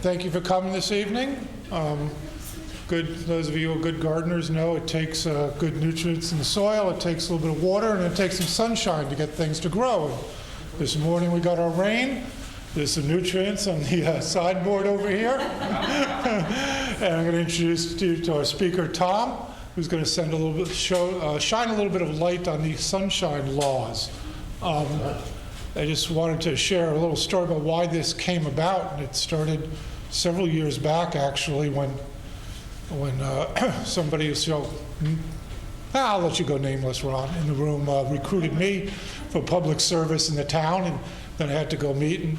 Thank you for coming this evening. Those of you who are good gardeners know it takes good nutrients in the soil, it takes a little bit of water, and it takes some sunshine to get things to grow. And this morning we got our rain. There's some nutrients on the sideboard over here. And I'm going to introduce you to our speaker, Tom, who's going to send a little bit, shine a little bit of light on the sunshine laws. I just wanted to share a little story about why this came about. And it started several years back, actually, when somebody was, I'll let you go nameless, Ron, in the room, recruited me for public service in the town, and then I had to go meet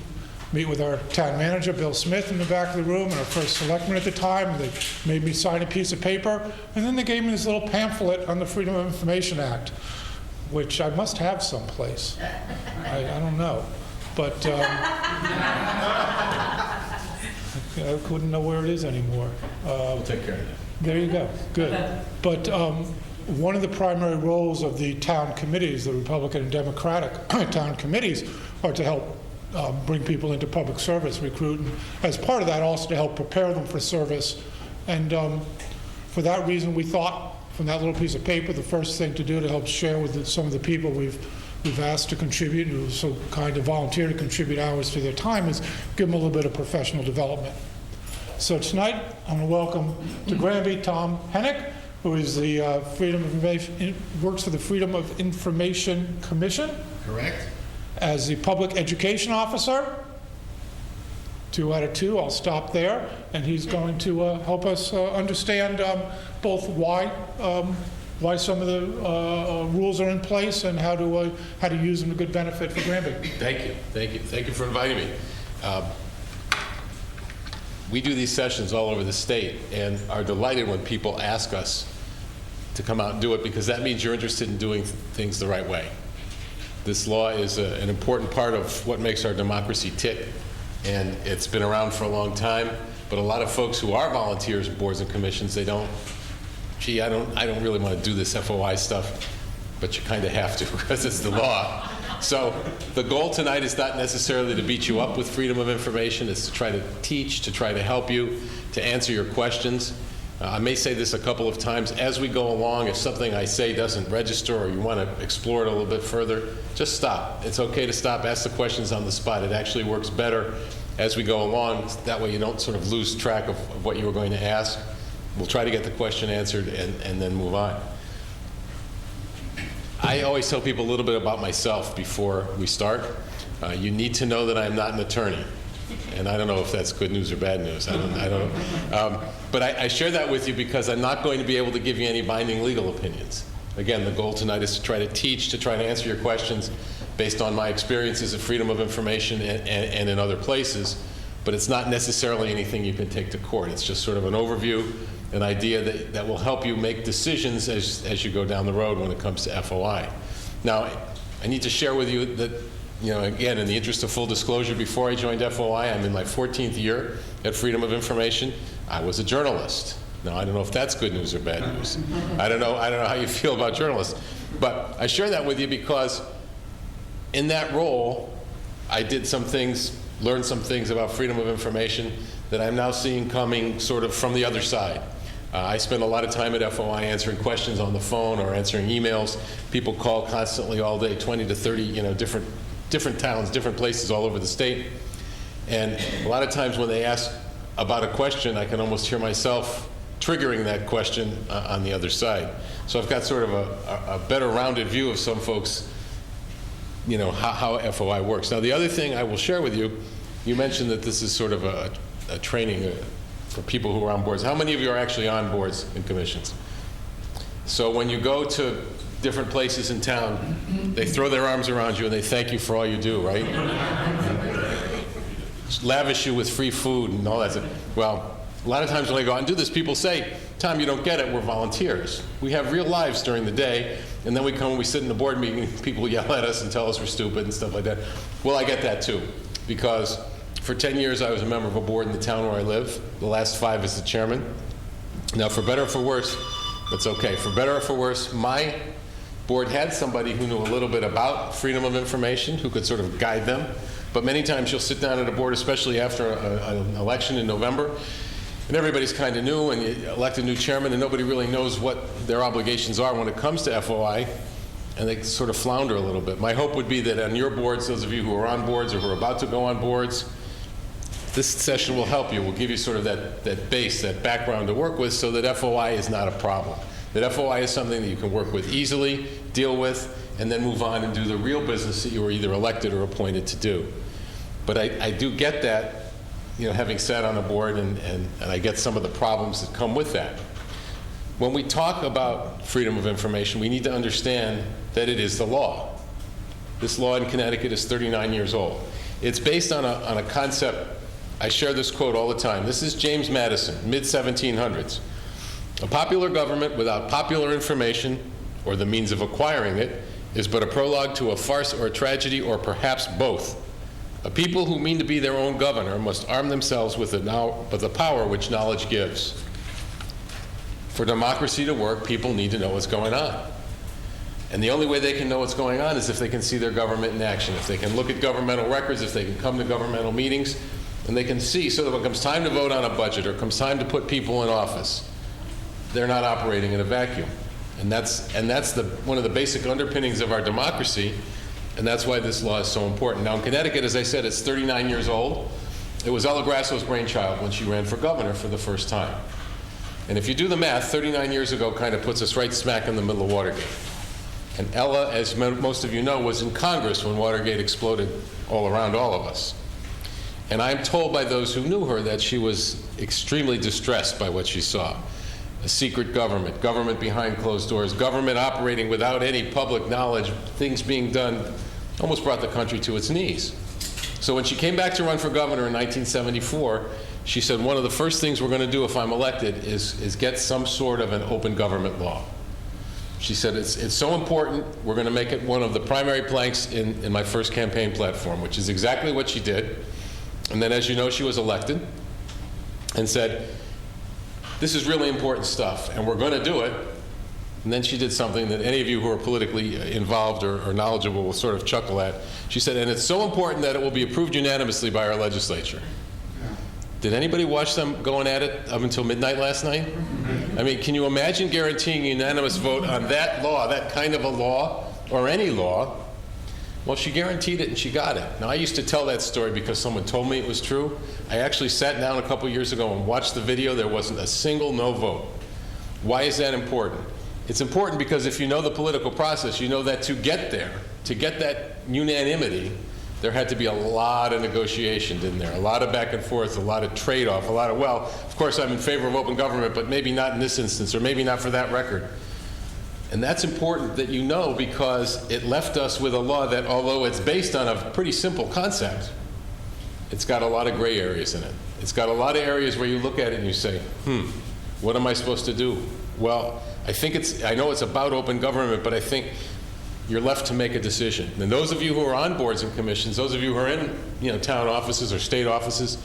with our town manager, Bill Smith, in the back of the room, and our first selectman at the time. And they made me sign a piece of paper, and then they gave me this little pamphlet on the Freedom of Information Act, which I must have someplace. I don't know, but I couldn't know where it is anymore. We'll take care of that. There you go. Good. But one of the primary roles of the town committees, the Republican and Democratic town committees, are to help bring people into public service, recruit, and as part of that, also to help prepare them for service. And for that reason, we thought, from that little piece of paper, the first thing to do to help share with some of the people we've asked to contribute, who are so kind to volunteer to contribute hours to their time, is give them a little bit of professional development. So tonight, I'm going to welcome to Granby Tom Hennick, who is the works for the Freedom of Information Commission. Correct. As the public education officer. 2 out of 2, I'll stop there, and he's going to help us understand both why some of the rules are in place and how to use them to good benefit for Granby. Thank you for inviting me. We do these sessions all over the state and are delighted when people ask us to come out and do it, because that means you're interested in doing things the right way. This law is an important part of what makes our democracy tick, and it's been around for a long time. But a lot of folks who are volunteers in boards and commissions, they don't. Gee, I don't really want to do this FOI stuff, but you kind of have to because it's the law. So the goal tonight is not necessarily to beat you up with freedom of information. It's to try to teach, to try to help you, to answer your questions. I may say this a couple of times. As we go along, if something I say doesn't register or you want to explore it a little bit further, just stop. It's okay to stop, ask the questions on the spot. It actually works better as we go along. That way you don't sort of lose track of what you were going to ask. We'll try to get the question answered and then move on. I always tell people a little bit about myself before we start. You need to know that I'm not an attorney. And I don't know if that's good news or bad news. I don't know. But I share that with you because I'm not going to be able to give you any binding legal opinions. Again, the goal tonight is to try to teach, to try to answer your questions based on my experiences of freedom of information and in other places. But it's not necessarily anything you can take to court. It's just sort of an overview, an idea that will help you make decisions as you go down the road when it comes to FOI. Now, I need to share with you that, again, in the interest of full disclosure, before I joined FOI, I'm in my 14th year at Freedom of Information. I was a journalist. Now, I don't know if that's good news or bad news. I don't know how you feel about journalists. But I share that with you because in that role, I did some things, learned some things about freedom of information that I'm now seeing coming sort of from the other side. I spend a lot of time at FOI answering questions on the phone or answering emails. People call constantly all day, 20 to 30, different towns, different places all over the state. And a lot of times when they ask about a question, I can almost hear myself triggering that question on the other side. So I've got sort of a better rounded view of some folks, how FOI works. Now, the other thing I will share with you, you mentioned that this is sort of a training for people who are on boards. How many of you are actually on boards and commissions? So when you go to different places in town, they throw their arms around you and they thank you for all you do, right? Lavish you with free food and all that stuff. Well, a lot of times when I go out and do this, people say, Tom, you don't get it, we're volunteers. We have real lives during the day, and then we come and we sit in the board meeting, people yell at us and tell us we're stupid and stuff like that. Well, I get that too, because for 10 years I was a member of a board in the town where I live, the last 5 as the chairman. Now, for better or for worse, that's okay. For better or for worse, my board had somebody who knew a little bit about freedom of information, who could sort of guide them. But many times you'll sit down at a board, especially after an election in November, and everybody's kind of new, and you elect a new chairman, and nobody really knows what their obligations are when it comes to FOI, and they sort of flounder a little bit. My hope would be that on your boards, those of you who are on boards or who are about to go on boards, this session will help you. Will give you sort of that base, that background to work with, so that FOI is not a problem. That FOI is something that you can work with easily, deal with, and then move on and do the real business that you were either elected or appointed to do. But I do get that, having sat on a board, and I get some of the problems that come with that. When we talk about freedom of information, we need to understand that it is the law. This law in Connecticut is 39 years old. It's based on a concept. I share this quote all the time. This is James Madison, mid-1700s. A popular government without popular information or the means of acquiring it is but a prologue to a farce or a tragedy, or perhaps both. A people who mean to be their own governor must arm themselves with the power which knowledge gives. For democracy to work, people need to know what's going on. And the only way they can know what's going on is if they can see their government in action, if they can look at governmental records, if they can come to governmental meetings, and they can see, so that when it comes time to vote on a budget or comes time to put people in office, they're not operating in a vacuum. And that's one of the basic underpinnings of our democracy, and that's why this law is so important. Now in Connecticut, as I said, it's 39 years old. It was Ella Grasso's brainchild when she ran for governor for the first time. And if you do the math, 39 years ago kind of puts us right smack in the middle of Watergate. And Ella, as most of you know, was in Congress when Watergate exploded all around all of us. And I'm told by those who knew her that she was extremely distressed by what she saw. A secret government, government behind closed doors, government operating without any public knowledge, things being done, almost brought the country to its knees. So when she came back to run for governor in 1974, she said, one of the first things we're going to do if I'm elected is get some sort of an open government law. She said, it's so important, we're going to make it one of the primary planks in my first campaign platform, which is exactly what she did. And then, as you know, she was elected and said, this is really important stuff, and we're going to do it. And then she did something that any of you who are politically involved or knowledgeable will sort of chuckle at. She said, and it's so important that it will be approved unanimously by our legislature. Did anybody watch them going at it up until midnight last night? I mean, can you imagine guaranteeing a unanimous vote on that law, that kind of a law, or any law? Well, she guaranteed it, and she got it. Now, I used to tell that story because someone told me it was true. I actually sat down a couple years ago and watched the video. There wasn't a single no vote. Why is that important? It's important because if you know the political process, you know that to get there, to get that unanimity, there had to be a lot of negotiation, didn't there? A lot of back and forth, a lot of trade-off, a lot of, well, of course I'm in favor of open government, but maybe not in this instance, or maybe not for that record. And that's important that you know, because it left us with a law that, although it's based on a pretty simple concept, it's got a lot of gray areas in it. It's got a lot of areas where you look at it and you say, what am I supposed to do? Well, I know it's about open government, but I think you're left to make a decision. And those of you who are on boards and commissions, those of you who are in town offices or state offices,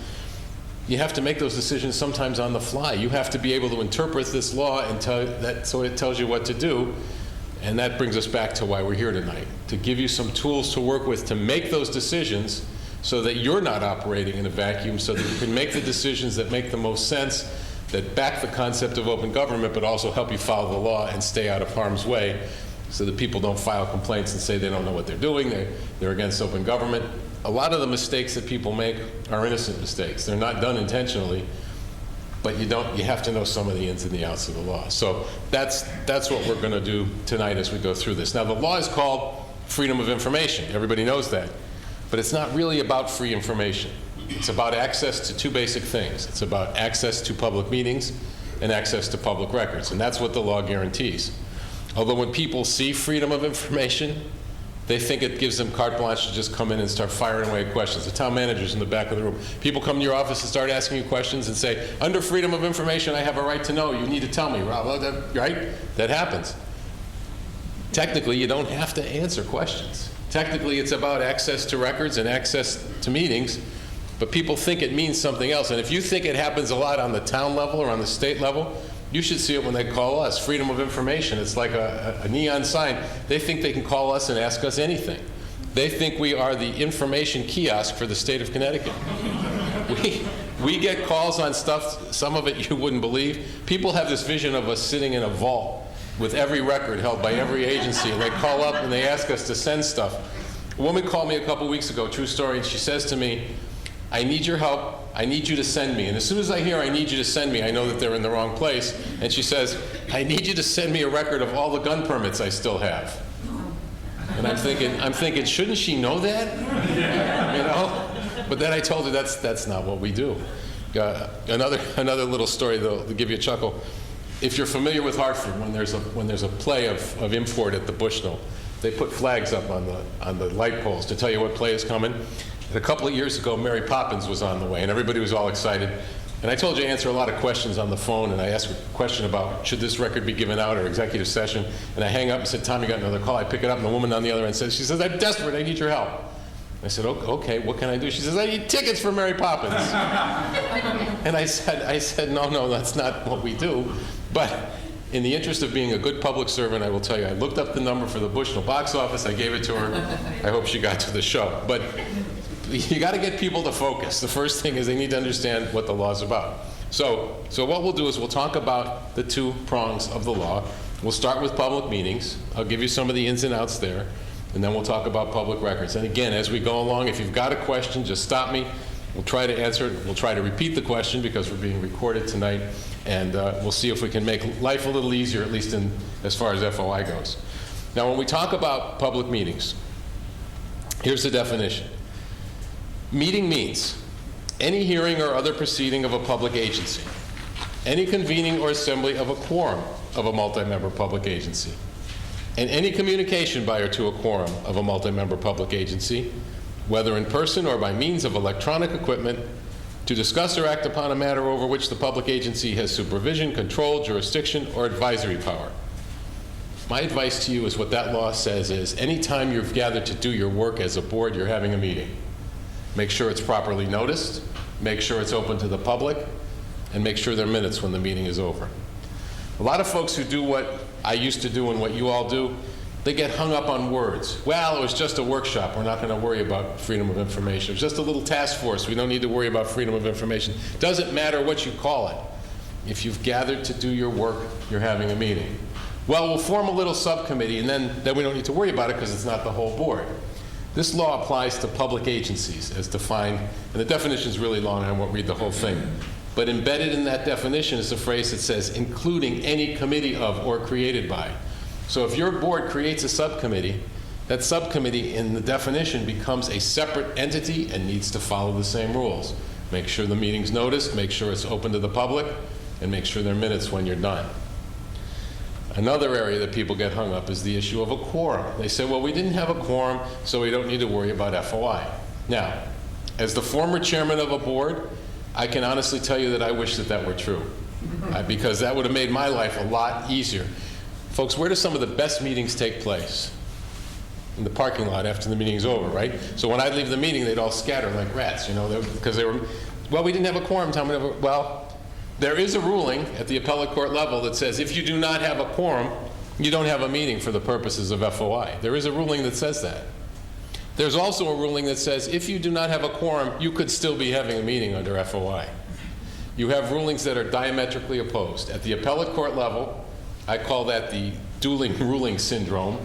you have to make those decisions sometimes on the fly. You have to be able to interpret this law and so it tells you what to do. And that brings us back to why we're here tonight, to give you some tools to work with to make those decisions so that you're not operating in a vacuum, so that you can make the decisions that make the most sense, that back the concept of open government, but also help you follow the law and stay out of harm's way, so that people don't file complaints and say they don't know what they're doing, they're against open government. A lot of the mistakes that people make are innocent mistakes. They're not done intentionally, but you have to know some of the ins and the outs of the law. So that's what we're going to do tonight as we go through this. Now, the law is called freedom of information. Everybody knows that. But it's not really about free information. It's about access to two basic things. It's about access to public meetings and access to public records, and that's what the law guarantees. Although when people see freedom of information, they think it gives them carte blanche to just come in and start firing away questions. The town manager's in the back of the room. People come to your office and start asking you questions and say, under freedom of information, I have a right to know. You need to tell me, Rob. Right? That happens. Technically, you don't have to answer questions. Technically, it's about access to records and access to meetings, but people think it means something else. And if you think it happens a lot on the town level or on the state level, you should see it when they call us. Freedom of information. It's like a neon sign. They think they can call us and ask us anything. They think we are the information kiosk for the state of Connecticut. We get calls on stuff, some of it you wouldn't believe. People have this vision of us sitting in a vault with every record held by every agency, and they call up and they ask us to send stuff. A woman called me a couple weeks ago, true story, and she says to me, I need your help, I need you to send me. And as soon as I hear I need you to send me, I know that they're in the wrong place. And she says, I need you to send me a record of all the gun permits I still have. And I'm thinking, shouldn't she know that? You know? But then I told her that's not what we do. Another little story though, to give you a chuckle. If you're familiar with Hartford, when there's a play of import at the Bushnell, they put flags up on the light poles to tell you what play is coming. And a couple of years ago, Mary Poppins was on the way, and everybody was all excited. And I told you to answer a lot of questions on the phone, and I asked a question about should this record be given out or executive session, and I hang up and said, Tom, you got another call. I pick it up, and the woman on the other end says, she says, I'm desperate, I need your help. I said, okay, what can I do? She says, I need tickets for Mary Poppins. And I said, no, that's not what we do. But in the interest of being a good public servant, I will tell you, I looked up the number for the Bushnell box office, I gave it to her. I hope she got to the show. But you got to get people to focus. The first thing is they need to understand what the law's about. So what we'll do is we'll talk about the two prongs of the law. We'll start with public meetings. I'll give you some of the ins and outs there. And then we'll talk about public records. And again, as we go along, if you've got a question, just stop me. We'll try to answer it. We'll try to repeat the question because we're being recorded tonight. And we'll see if we can make life a little easier, at least as far as FOI goes. Now, when we talk about public meetings, here's the definition. Meeting means any hearing or other proceeding of a public agency, any convening or assembly of a quorum of a multi-member public agency, and any communication by or to a quorum of a multi-member public agency, whether in person or by means of electronic equipment, to discuss or act upon a matter over which the public agency has supervision, control, jurisdiction, or advisory power. My advice to you is what that law says is anytime you've gathered to do your work as a board, you're having a meeting. Make sure it's properly noticed, make sure it's open to the public, and make sure there are minutes when the meeting is over. A lot of folks who do what I used to do and what you all do, they get hung up on words. Well, it was just a workshop. We're not going to worry about freedom of information. It was just a little task force. We don't need to worry about freedom of information. Doesn't matter what you call it. If you've gathered to do your work, you're having a meeting. Well, we'll form a little subcommittee, and then we don't need to worry about it because it's not the whole board. This law applies to public agencies as defined, and the definition is really long, and I won't read the whole thing. But embedded in that definition is a phrase that says, including any committee of or created by. So if your board creates a subcommittee, that subcommittee in the definition becomes a separate entity and needs to follow the same rules. Make sure the meeting's noticed, make sure it's open to the public, and make sure there are minutes when you're done. Another area that people get hung up is the issue of a quorum. They say, well, we didn't have a quorum, so we don't need to worry about FOI. Now, as the former chairman of a board, I can honestly tell you that I wish that were true, because that would have made my life a lot easier. Folks, where do some of the best meetings take place? In the parking lot after the meeting's over, right? So when I'd leave the meeting, they'd all scatter like rats, because they were, well, we didn't have a quorum, Tom. Well, there is a ruling at the appellate court level that says if you do not have a quorum, you don't have a meeting for the purposes of FOI. There is a ruling that says that. There's also a ruling that says if you do not have a quorum, you could still be having a meeting under FOI. You have rulings that are diametrically opposed. At the appellate court level, I call that the dueling ruling syndrome.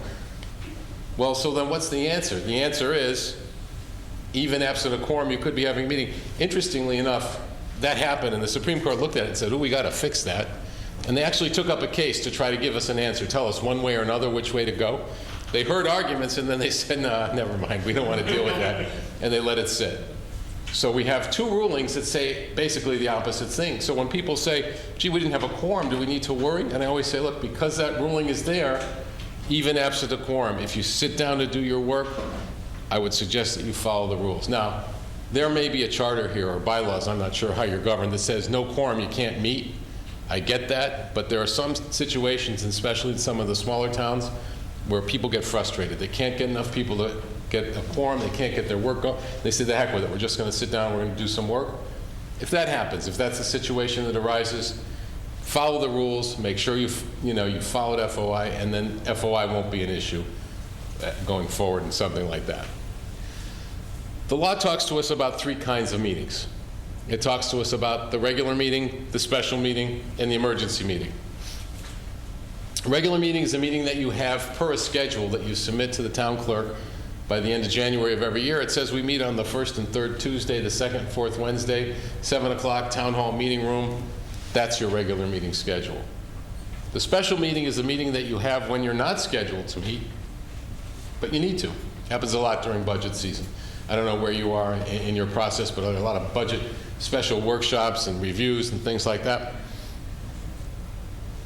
Well, so then what's the answer? The answer is, even absent a quorum, you could be having a meeting. Interestingly enough, that happened, and the Supreme Court looked at it and said, we got to fix that. And they actually took up a case to try to give us an answer, tell us one way or another which way to go. They heard arguments, and then they said, nah, never mind, we don't want to deal with that. And they let it sit. So we have two rulings that say basically the opposite thing. So when people say, gee, we didn't have a quorum, do we need to worry? And I always say, look, because that ruling is there, even absent a quorum, if you sit down to do your work, I would suggest that you follow the rules. Now, there may be a charter here or bylaws, I'm not sure how you're governed, that says no quorum, you can't meet. I get that, but there are some situations, and especially in some of the smaller towns, where people get frustrated. They can't get enough people to get a quorum, they can't get their work going. They say, the heck with it, we're just going to sit down, we're going to do some work. If that happens, if that's the situation that arises, follow the rules, make sure you followed FOI, and then FOI won't be an issue going forward in something like that. The law talks to us about three kinds of meetings. It talks to us about the regular meeting, the special meeting, and the emergency meeting. A regular meeting is a meeting that you have per a schedule that you submit to the town clerk by the end of January of every year. It says we meet on the first and third Tuesday, the second and fourth Wednesday, 7 o'clock, town hall meeting room. That's your regular meeting schedule. The special meeting is a meeting that you have when you're not scheduled to meet, but you need to. Happens a lot during budget season. I don't know where you are in your process, but there are a lot of budget special workshops and reviews and things like that.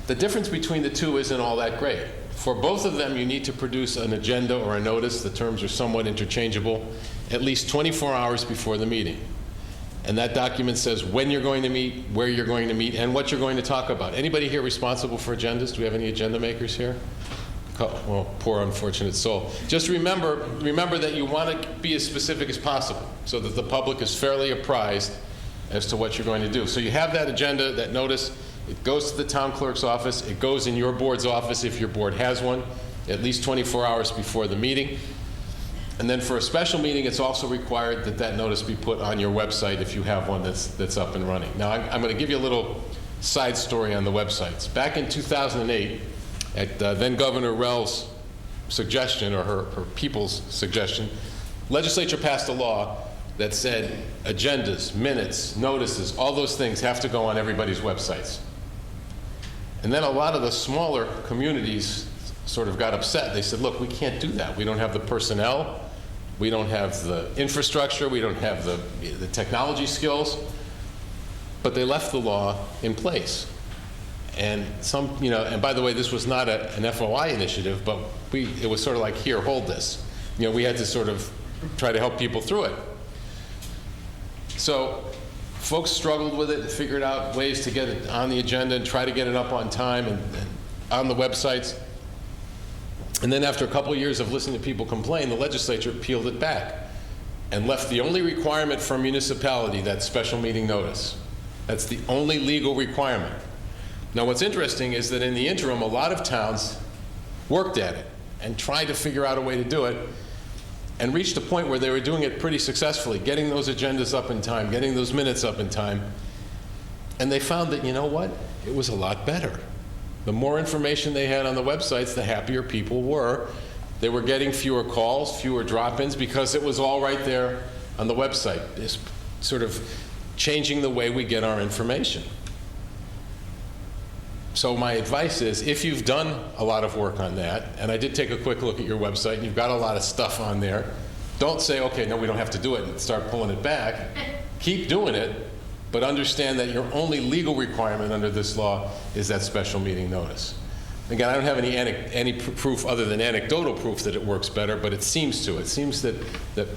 The difference between the two isn't all that great. For both of them, you need to produce an agenda or a notice, the terms are somewhat interchangeable, at least 24 hours before the meeting. And that document says when you're going to meet, where you're going to meet, and what you're going to talk about. Anybody here responsible for agendas? Do we have any agenda makers here? Well, poor unfortunate soul. Just remember that you want to be as specific as possible so that the public is fairly apprised as to what you're going to do. So you have that agenda, that notice. It goes to the town clerk's office. It goes in your board's office if your board has one, at least 24 hours before the meeting. And then for a special meeting, it's also required that that notice be put on your website if you have one that's up and running. Now, I'm going to give you a little side story on the websites. Back in 2008, at then Governor Rell's suggestion, or her people's suggestion, legislature passed a law that said agendas, minutes, notices, all those things have to go on everybody's websites. And then a lot of the smaller communities sort of got upset. They said, look, we can't do that. We don't have the personnel. We don't have the infrastructure. We don't have the technology skills. But they left the law in place. And some, and by the way, this was not an FOI initiative, but it was sort of like, here, hold this. We had to sort of try to help people through it. So folks struggled with it and figured out ways to get it on the agenda and try to get it up on time and on the websites. And then after a couple of years of listening to people complain, the legislature peeled it back and left the only requirement for a municipality, that special meeting notice. That's the only legal requirement. Now, what's interesting is that in the interim, a lot of towns worked at it and tried to figure out a way to do it and reached a point where they were doing it pretty successfully, getting those agendas up in time, getting those minutes up in time. And they found that, you know what? It was a lot better. The more information they had on the websites, the happier people were. They were getting fewer calls, fewer drop-ins, because it was all right there on the website. It's sort of changing the way we get our information. So my advice is, if you've done a lot of work on that, and I did take a quick look at your website, and you've got a lot of stuff on there, don't say, okay, no, we don't have to do it, and start pulling it back. Keep doing it, but understand that your only legal requirement under this law is that special meeting notice. Again, I don't have any proof other than anecdotal proof that it works better, but it seems to. It seems that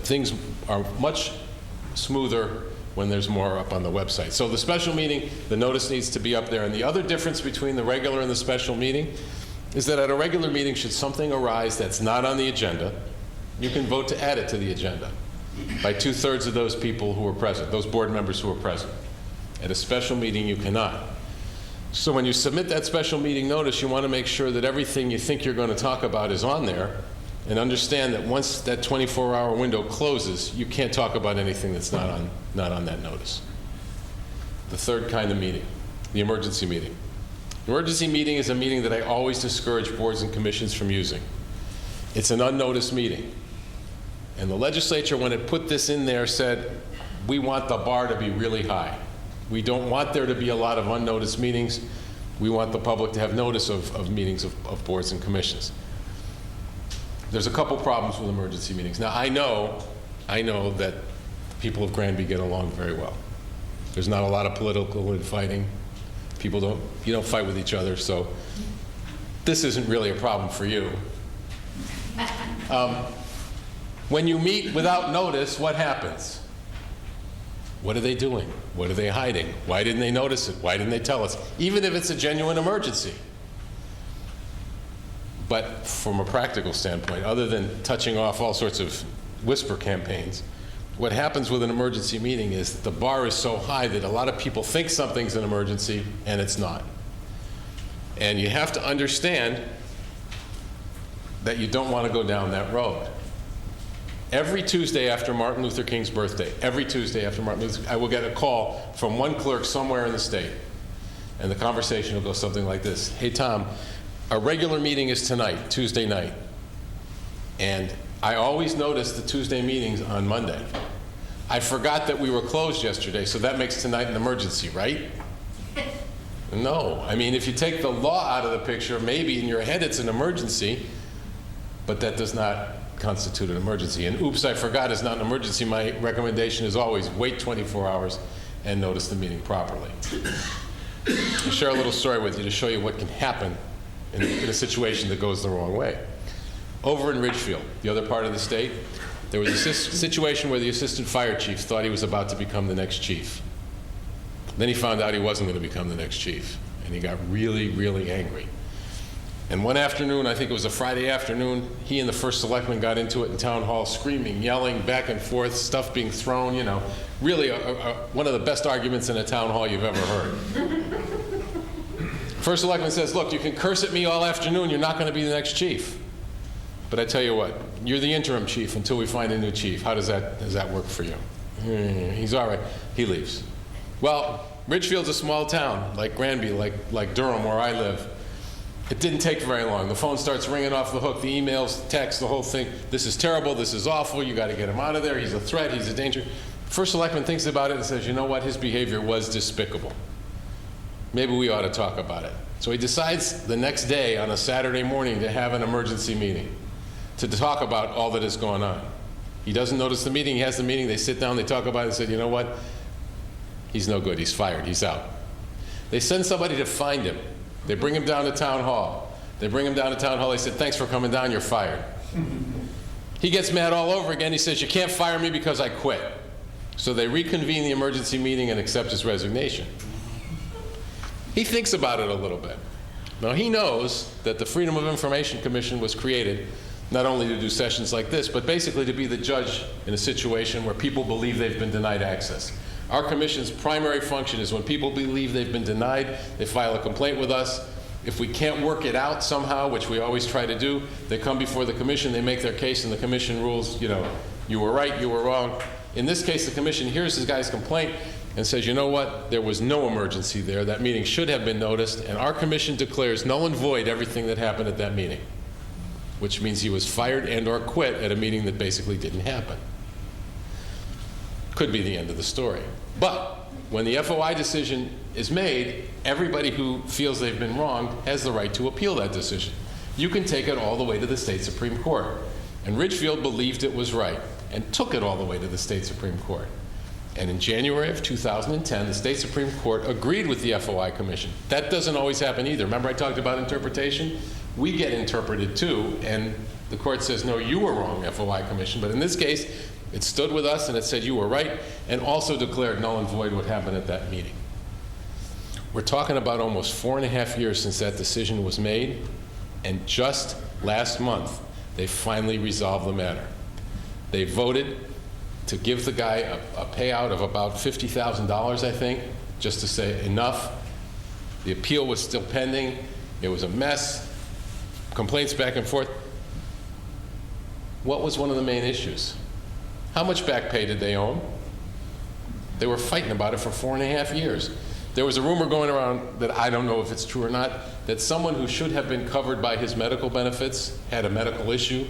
things are much smoother when there's more up on the website. So the special meeting, the notice needs to be up there. And the other difference between the regular and the special meeting is that at a regular meeting, should something arise that's not on the agenda, you can vote to add it to the agenda by 2/3 of those people who are present, those board members who are present. At a special meeting, you cannot. So when you submit that special meeting notice, you want to make sure that everything you think you're going to talk about is on there, and understand that once that 24-hour window closes, you can't talk about anything that's not on that notice. The third kind of meeting, the emergency meeting. Emergency meeting is a meeting that I always discourage boards and commissions from using. It's an unnoticed meeting. And the legislature, when it put this in there, said, we want the bar to be really high. We don't want there to be a lot of unnoticed meetings. We want the public to have notice of meetings of boards and commissions. There's a couple problems with emergency meetings. Now, I know that the people of Granby get along very well. There's not a lot of political infighting. You don't fight with each other, so this isn't really a problem for you. When you meet without notice, what happens? What are they doing? What are they hiding? Why didn't they notice it? Why didn't they tell us? Even if it's a genuine emergency. But from a practical standpoint, other than touching off all sorts of whisper campaigns, what happens with an emergency meeting is that the bar is so high that a lot of people think something's an emergency and it's not. And you have to understand that you don't want to go down that road. Every Tuesday after Martin Luther King's birthday, every Tuesday after Martin Luther, I will get a call from one clerk somewhere in the state. And the conversation will go something like this. Hey, Tom, our regular meeting is tonight, Tuesday night. And I always notice the Tuesday meetings on Monday. I forgot that we were closed yesterday, so that makes tonight an emergency, right? No. I mean, if you take the law out of the picture, maybe in your head it's an emergency, but that does not constitute an emergency. And oops, I forgot is not an emergency. My recommendation is always wait 24 hours and notice the meeting properly. I'll share a little story with you to show you what can happen in a situation that goes the wrong way. Over in Ridgefield, the other part of the state, there was a situation where the assistant fire chief thought he was about to become the next chief. Then he found out he wasn't going to become the next chief, and he got really, really angry. And one afternoon, I think it was a Friday afternoon, he and the first selectman got into it in town hall, screaming, yelling, back and forth, stuff being thrown, you know, really one of the best arguments in a town hall you've ever heard. First selectman says, look, you can curse at me all afternoon, you're not going to be the next chief. But I tell you what, you're the interim chief until we find a new chief. How does that work for you? He's all right. He leaves. Well, Ridgefield's a small town, like Granby, like Durham, where I live. It didn't take very long. The phone starts ringing off the hook, the emails, texts, the whole thing. This is terrible, this is awful, you got to get him out of there, he's a threat, he's a danger. First selectman thinks about it and says, you know what, his behavior was despicable. Maybe we ought to talk about it. So he decides the next day on a Saturday morning to have an emergency meeting to talk about all that is going on. He doesn't notice the meeting, he has the meeting, they sit down, they talk about it, and said, you know what, he's no good, he's fired, he's out. They send somebody to find him. They bring him down to town hall. They said, thanks for coming down, you're fired. He gets mad all over again. He says, you can't fire me because I quit. So they reconvene the emergency meeting and accept his resignation. He thinks about it a little bit. Now he knows that the Freedom of Information Commission was created not only to do sessions like this, but basically to be the judge in a situation where people believe they've been denied access. Our commission's primary function is when people believe they've been denied, they file a complaint with us. If we can't work it out somehow, which we always try to do, they come before the commission, they make their case, and the commission rules, you know, you were right, you were wrong. In this case, the commission hears this guy's complaint and says, you know what, there was no emergency there. That meeting should have been noticed, and our commission declares null and void everything that happened at that meeting, which means he was fired and or quit at a meeting that basically didn't happen. Could be the end of the story. But when the FOI decision is made, everybody who feels they've been wronged has the right to appeal that decision. You can take it all the way to the state Supreme Court. And Ridgefield believed it was right and took it all the way to the state Supreme Court. And in January of 2010, the state Supreme Court agreed with the FOI Commission. That doesn't always happen either. Remember I talked about interpretation? We get interpreted too, and the court says, no, you were wrong, FOI Commission. But in this case, it stood with us and it said you were right, and also declared null and void what happened at that meeting. We're talking about almost 4.5 years since that decision was made, and just last month, they finally resolved the matter. They voted to give the guy a payout of about $50,000, I think, just to say enough. The appeal was still pending. It was a mess. Complaints back and forth. What was one of the main issues? How much back pay did they own? They were fighting about it for 4.5 years. There was a rumor going around that I don't know if it's true or not, that someone who should have been covered by his medical benefits had a medical issue,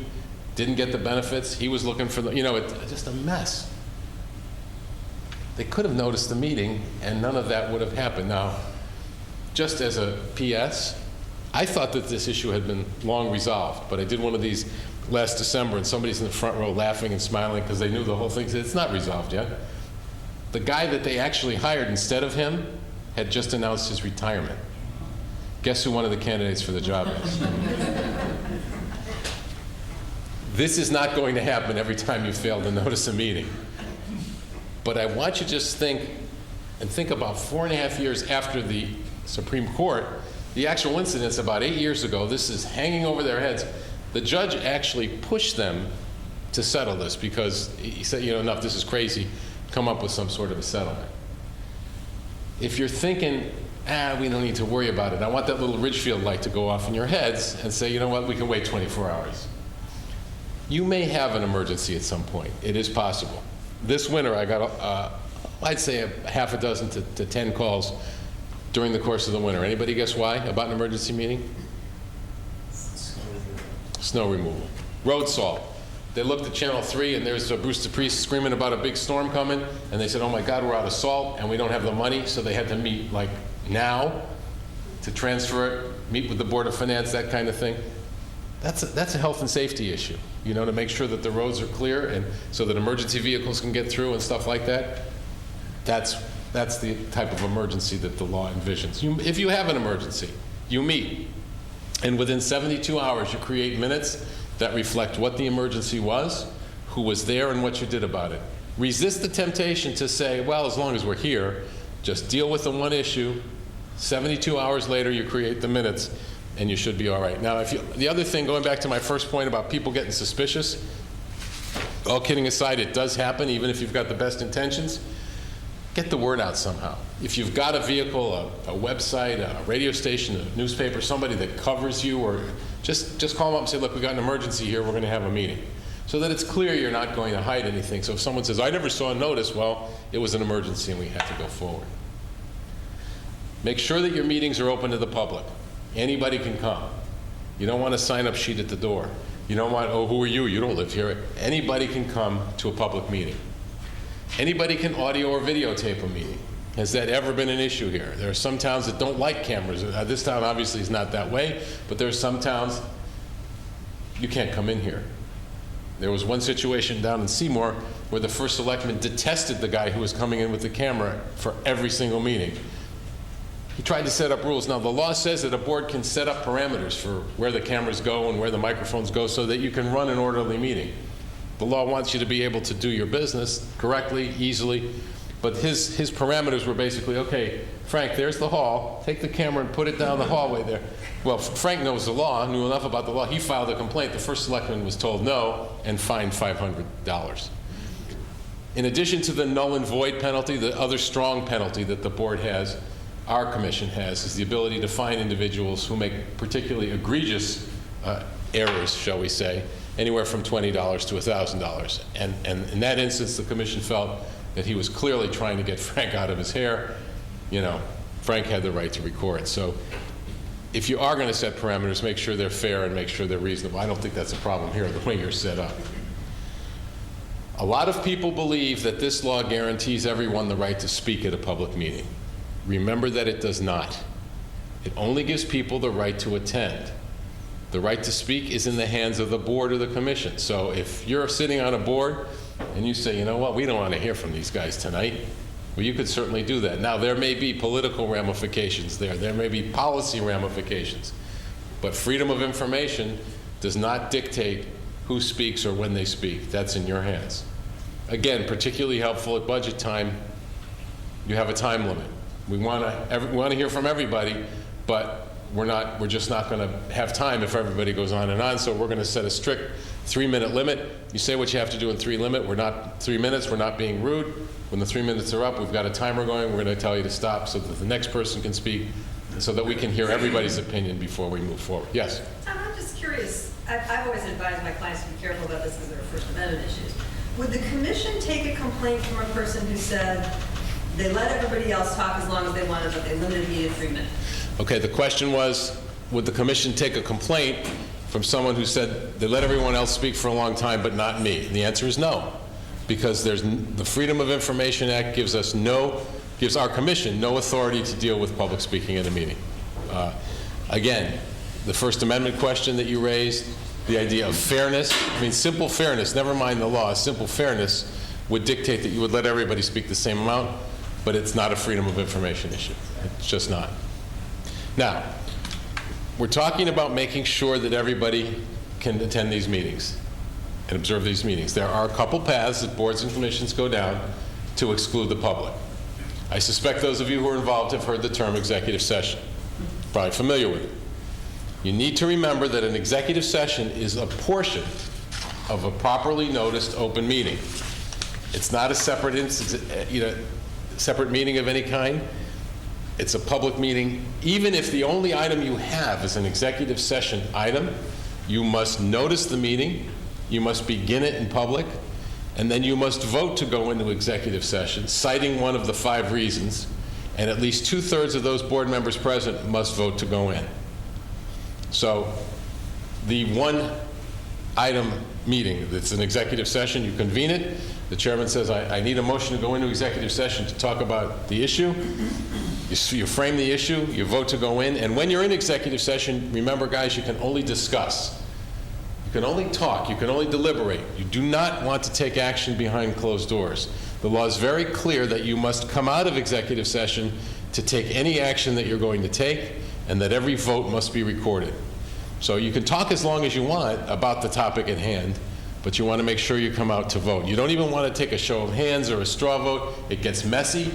didn't get the benefits. He was looking for the, you know, it's just a mess. They could have noticed the meeting and none of that would have happened. Now, just as a PS, I thought that this issue had been long resolved, but I did one of these last December and somebody's in the front row laughing and smiling because they knew the whole thing. Said, it's not resolved yet. The guy that they actually hired instead of him had just announced his retirement. Guess who one of the candidates for the job is? This is not going to happen every time you fail to notice a meeting. But I want you to just think about 4.5 years after the Supreme Court, the actual incident's about 8 years ago. This is hanging over their heads. The judge actually pushed them to settle this because he said, you know, enough, this is crazy, come up with some sort of a settlement. If you're thinking, we don't need to worry about it, I want that little Ridgefield light to go off in your heads and say, you know what, we can wait 24 hours. You may have an emergency at some point. It is possible. This winter, I got, I'd say a half a dozen to 10 calls during the course of the winter. Anybody guess why about an emergency meeting? Snow removal. Road salt. They looked at Channel 3, and there's Bruce DePriest screaming about a big storm coming, and they said, oh my God, we're out of salt, and we don't have the money, so they had to meet like now to transfer it, meet with the Board of Finance, that kind of thing. That's a health and safety issue, you know, to make sure that the roads are clear and so that emergency vehicles can get through and stuff like that. That's the type of emergency that the law envisions. If you have an emergency, you meet, and within 72 hours you create minutes that reflect what the emergency was, who was there, and what you did about it. Resist the temptation to say, well, as long as we're here, just deal with the one issue. 72 hours later, you create the minutes, and you should be all right. Now, the other thing, going back to my first point about people getting suspicious, all kidding aside, it does happen, even if you've got the best intentions. Get the word out somehow. If you've got a vehicle, a website, a radio station, a newspaper, somebody that covers you, or just call them up and say, look, we got an emergency here, we're going to have a meeting. So that it's clear you're not going to hide anything. So if someone says, I never saw a notice, well, it was an emergency and we had to go forward. Make sure that your meetings are open to the public. Anybody can come. You don't want a sign-up sheet at the door. You don't want, oh, who are you? You don't live here. Anybody can come to a public meeting. Anybody can audio or videotape a meeting. Has that ever been an issue here? There are some towns that don't like cameras. This town obviously is not that way, but there are some towns you can't come in here. There was one situation down in Seymour where the first selectman detested the guy who was coming in with the camera for every single meeting. He tried to set up rules. Now, the law says that a board can set up parameters for where the cameras go and where the microphones go so that you can run an orderly meeting. The law wants you to be able to do your business correctly, easily, but his parameters were basically, okay, Frank, there's the hall. Take the camera and put it down the hallway there. Well, Frank knows the law, knew enough about the law. He filed a complaint. The first selectman was told no and fined $500. In addition to the null and void penalty, the other strong penalty that the board has, our commission has, is the ability to fine individuals who make particularly egregious errors, shall we say, anywhere from $20 to $1,000. And in that instance, the commission felt that he was clearly trying to get Frank out of his hair. You know, Frank had the right to record. So if you are going to set parameters, make sure they're fair and make sure they're reasonable. I don't think that's a problem here, the way you're set up. A lot of people believe that this law guarantees everyone the right to speak at a public meeting. Remember that it does not. It only gives people the right to attend. The right to speak is in the hands of the board or the commission. So if you're sitting on a board and you say, you know what, we don't want to hear from these guys tonight, well, you could certainly do that. Now, there may be political ramifications there. There may be policy ramifications. But freedom of information does not dictate who speaks or when they speak. That's in your hands. Again, particularly helpful at budget time, you have a time limit. We want to hear from everybody, but we're just not going to have time if everybody goes on and on, so we're going to set a strict 3-minute limit. You say what you have to do in 3 minutes. We're not being rude. When the 3 minutes are up, we've got a timer going. We're going to tell you to stop so that the next person can speak, so that we can hear everybody's opinion before we move forward. Yes? Tom, I'm just curious. I've always advised my clients to be careful about this because there are First Amendment issues. Would the commission take a complaint from a person who said they let everybody else talk as long as they wanted, but they limited me to 3 minutes? Okay, the question was, would the commission take a complaint from someone who said they let everyone else speak for a long time, but not me? And the answer is no, because the Freedom of Information Act gives our commission no authority to deal with public speaking at a meeting. Again, the First Amendment question that you raised, the idea of fairness, I mean, simple fairness, never mind the law, simple fairness would dictate that you would let everybody speak the same amount, but it's not a freedom of information issue. It's just not. Now, we're talking about making sure that everybody can attend these meetings and observe these meetings. There are a couple paths that boards and commissions go down to exclude the public. I suspect those of you who are involved have heard the term executive session. Probably familiar with it. You need to remember that an executive session is a portion of a properly noticed open meeting. It's not a separate separate meeting of any kind. It's a public meeting. Even if the only item you have is an executive session item, you must notice the meeting, you must begin it in public, and then you must vote to go into executive session, citing one of the 5 reasons, and at least 2/3 of those board members present must vote to go in. So the one item meeting that's an executive session, you convene it, the chairman says, I need a motion to go into executive session to talk about the issue. You frame the issue, you vote to go in, and when you're in executive session, remember guys, you can only discuss. You can only talk, you can only deliberate. You do not want to take action behind closed doors. The law is very clear that you must come out of executive session to take any action that you're going to take, and that every vote must be recorded. So you can talk as long as you want about the topic at hand, but you want to make sure you come out to vote. You don't even want to take a show of hands or a straw vote. It gets messy.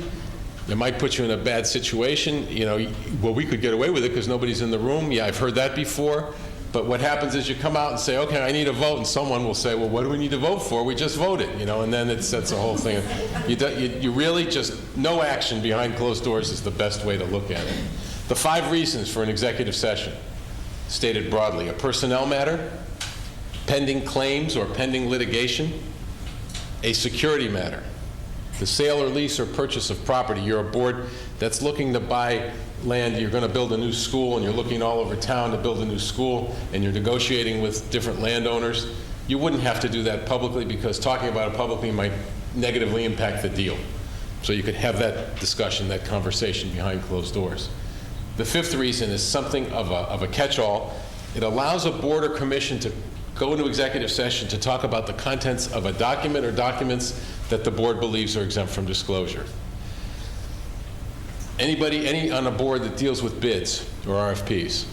It might put you in a bad situation. You know, well, we could get away with it because nobody's in the room. Yeah, I've heard that before. But what happens is you come out and say, okay, I need a vote, and someone will say, well, what do we need to vote for? We just voted, you know, and then it sets a whole thing. You really just, no action behind closed doors is the best way to look at it. The 5 reasons for an executive session, stated broadly: a personnel matter, pending claims or pending litigation, a security matter, the sale or lease or purchase of property. You're a board that's looking to buy land, you're going to build a new school, and you're looking all over town to build a new school, and you're negotiating with different landowners. You wouldn't have to do that publicly, because talking about it publicly might negatively impact the deal. So you could have that discussion, that conversation behind closed doors. The 5th reason is something of a catch-all. It allows a board or commission to go into executive session to talk about the contents of a document or documents that the board believes are exempt from disclosure. Any on a board that deals with bids or RFPs,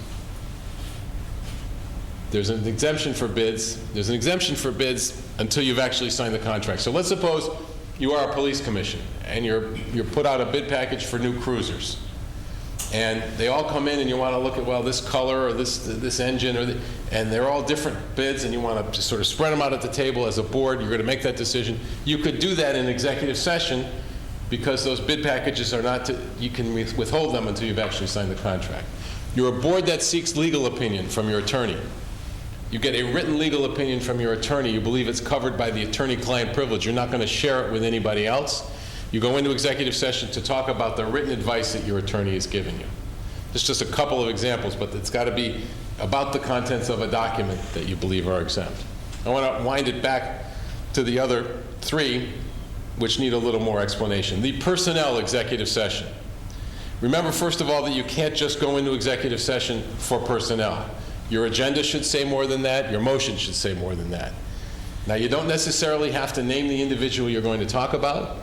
there's an exemption for bids. There's an exemption for bids until you've actually signed the contract. So let's suppose you are a police commission and you're put out a bid package for new cruisers. And they all come in and you want to look at, well, this color or this engine, and they're all different bids, and you want to just sort of spread them out at the table as a board. You're going to make that decision. You could do that in executive session, because those bid packages are not you can withhold them until you've actually signed the contract. You're a board that seeks legal opinion from your attorney. You get a written legal opinion from your attorney. You believe it's covered by the attorney-client privilege. You're not going to share it with anybody else. You go into executive session to talk about the written advice that your attorney has given you. There's just a couple of examples, but it's got to be about the contents of a document that you believe are exempt. I want to wind it back to the other 3, which need a little more explanation. The personnel executive session. Remember, first of all, that you can't just go into executive session for personnel. Your agenda should say more than that. Your motion should say more than that. Now, you don't necessarily have to name the individual you're going to talk about,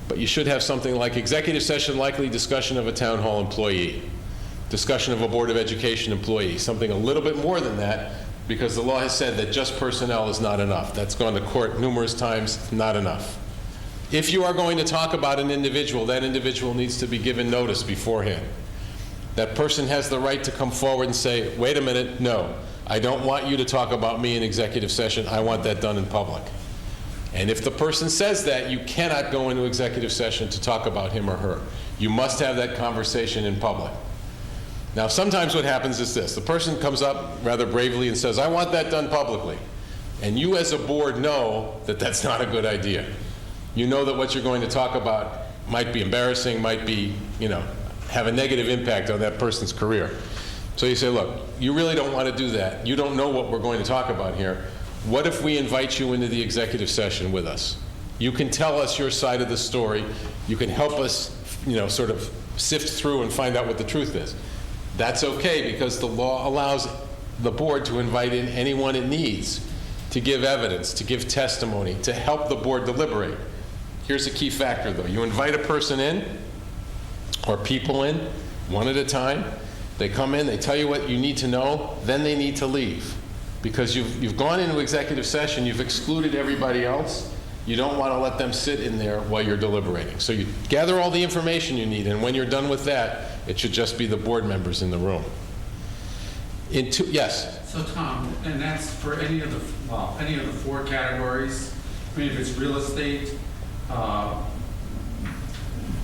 but you should have something like executive session, likely discussion of a town hall employee, discussion of a Board of Education employee, something a little bit more than that, because the law has said that just personnel is not enough. That's gone to court numerous times, not enough. If you are going to talk about an individual, that individual needs to be given notice beforehand. That person has the right to come forward and say, wait a minute, no, I don't want you to talk about me in executive session. I want that done in public. And if the person says that, you cannot go into executive session to talk about him or her. You must have that conversation in public. Now, sometimes what happens is this. The person comes up rather bravely and says, I want that done publicly. And you as a board know that that's not a good idea. You know that what you're going to talk about might be embarrassing, might be, have a negative impact on that person's career. So you say, look, you really don't want to do that. You don't know what we're going to talk about here. What if we invite you into the executive session with us? You can tell us your side of the story. You can help us, sort of sift through and find out what the truth is. That's okay, because the law allows the board to invite in anyone it needs to give evidence, to give testimony, to help the board deliberate. Here's a key factor, though. You invite a person in, or people in, one at a time. They come in, they tell you what you need to know, then they need to leave. Because you've gone into executive session, you've excluded everybody else. You don't want to let them sit in there while you're deliberating. So you gather all the information you need, and when you're done with that, it should just be the board members in the room. Yes? So Tom, and that's for any of the 4 categories. I mean, if it's real estate,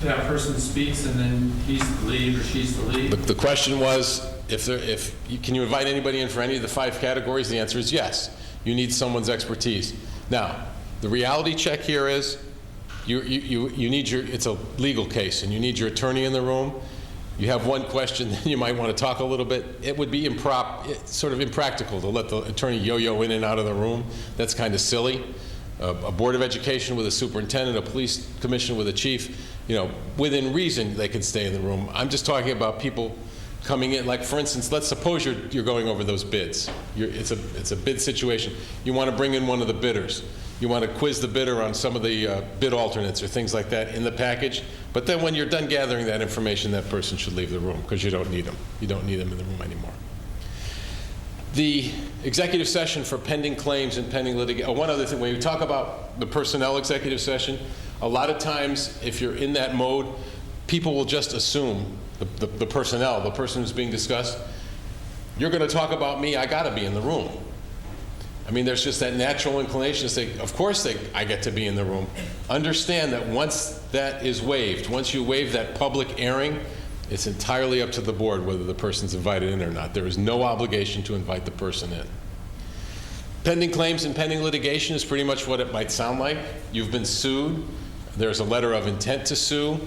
that person speaks and then he's to leave or she's to leave. The question was, can you invite anybody in for any of the 5 categories? The answer is yes. You need someone's expertise. Now, the reality check here is you need it's a legal case, and you need your attorney in the room. You have one question, then you might want to talk a little bit. It would be sort of impractical to let the attorney yo-yo in and out of the room. That's kind of silly. A Board of Education with a superintendent, a police commission with a chief, within reason, they can stay in the room. I'm just talking about people coming in, like, for instance, let's suppose you're going over those bids. It's a bid situation. You want to bring in one of the bidders. You want to quiz the bidder on some of the bid alternates or things like that in the package. But then when you're done gathering that information, that person should leave the room because you don't need them. You don't need them in the room anymore. The executive session for pending claims and pending litigation. One other thing, when you talk about the personnel executive session, a lot of times if you're in that mode, people will just assume the personnel, the person who's being discussed, you're going to talk about me, I got to be in the room. I mean, there's just that natural inclination to say, of course I get to be in the room. Understand that once that is waived, once you waive that public airing, it's entirely up to the board whether the person's invited in or not. There is no obligation to invite the person in. Pending claims and pending litigation is pretty much what it might sound like. You've been sued. There's a letter of intent to sue.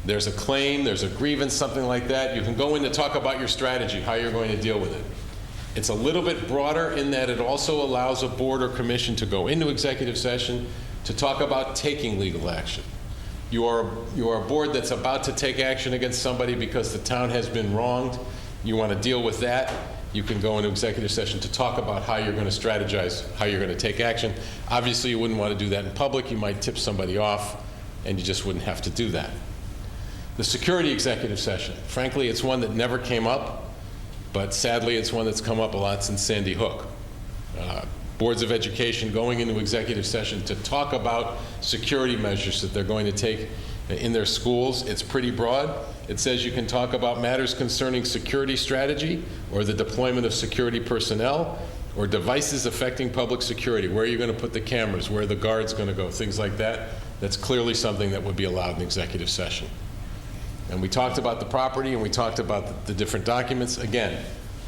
There's a claim. There's a grievance, something like that. You can go in to talk about your strategy, how you're going to deal with it. It's a little bit broader in that it also allows a board or commission to go into executive session to talk about taking legal action. You are a board that's about to take action against somebody because the town has been wronged. You want to deal with that. You can go into executive session to talk about how you're going to strategize, how you're going to take action. Obviously, you wouldn't want to do that in public. You might tip somebody off, and you just wouldn't have to do that. The security executive session. Frankly, it's one that never came up, but sadly, it's one that's come up a lot since Sandy Hook. Boards of education going into executive session to talk about security measures that they're going to take in their schools. It's pretty broad. It says you can talk about matters concerning security strategy or the deployment of security personnel or devices affecting public security. Where are you going to put the cameras? Where are the guards going to go? Things like that. That's clearly something that would be allowed in executive session. And we talked about the property and we talked about the different documents. Again,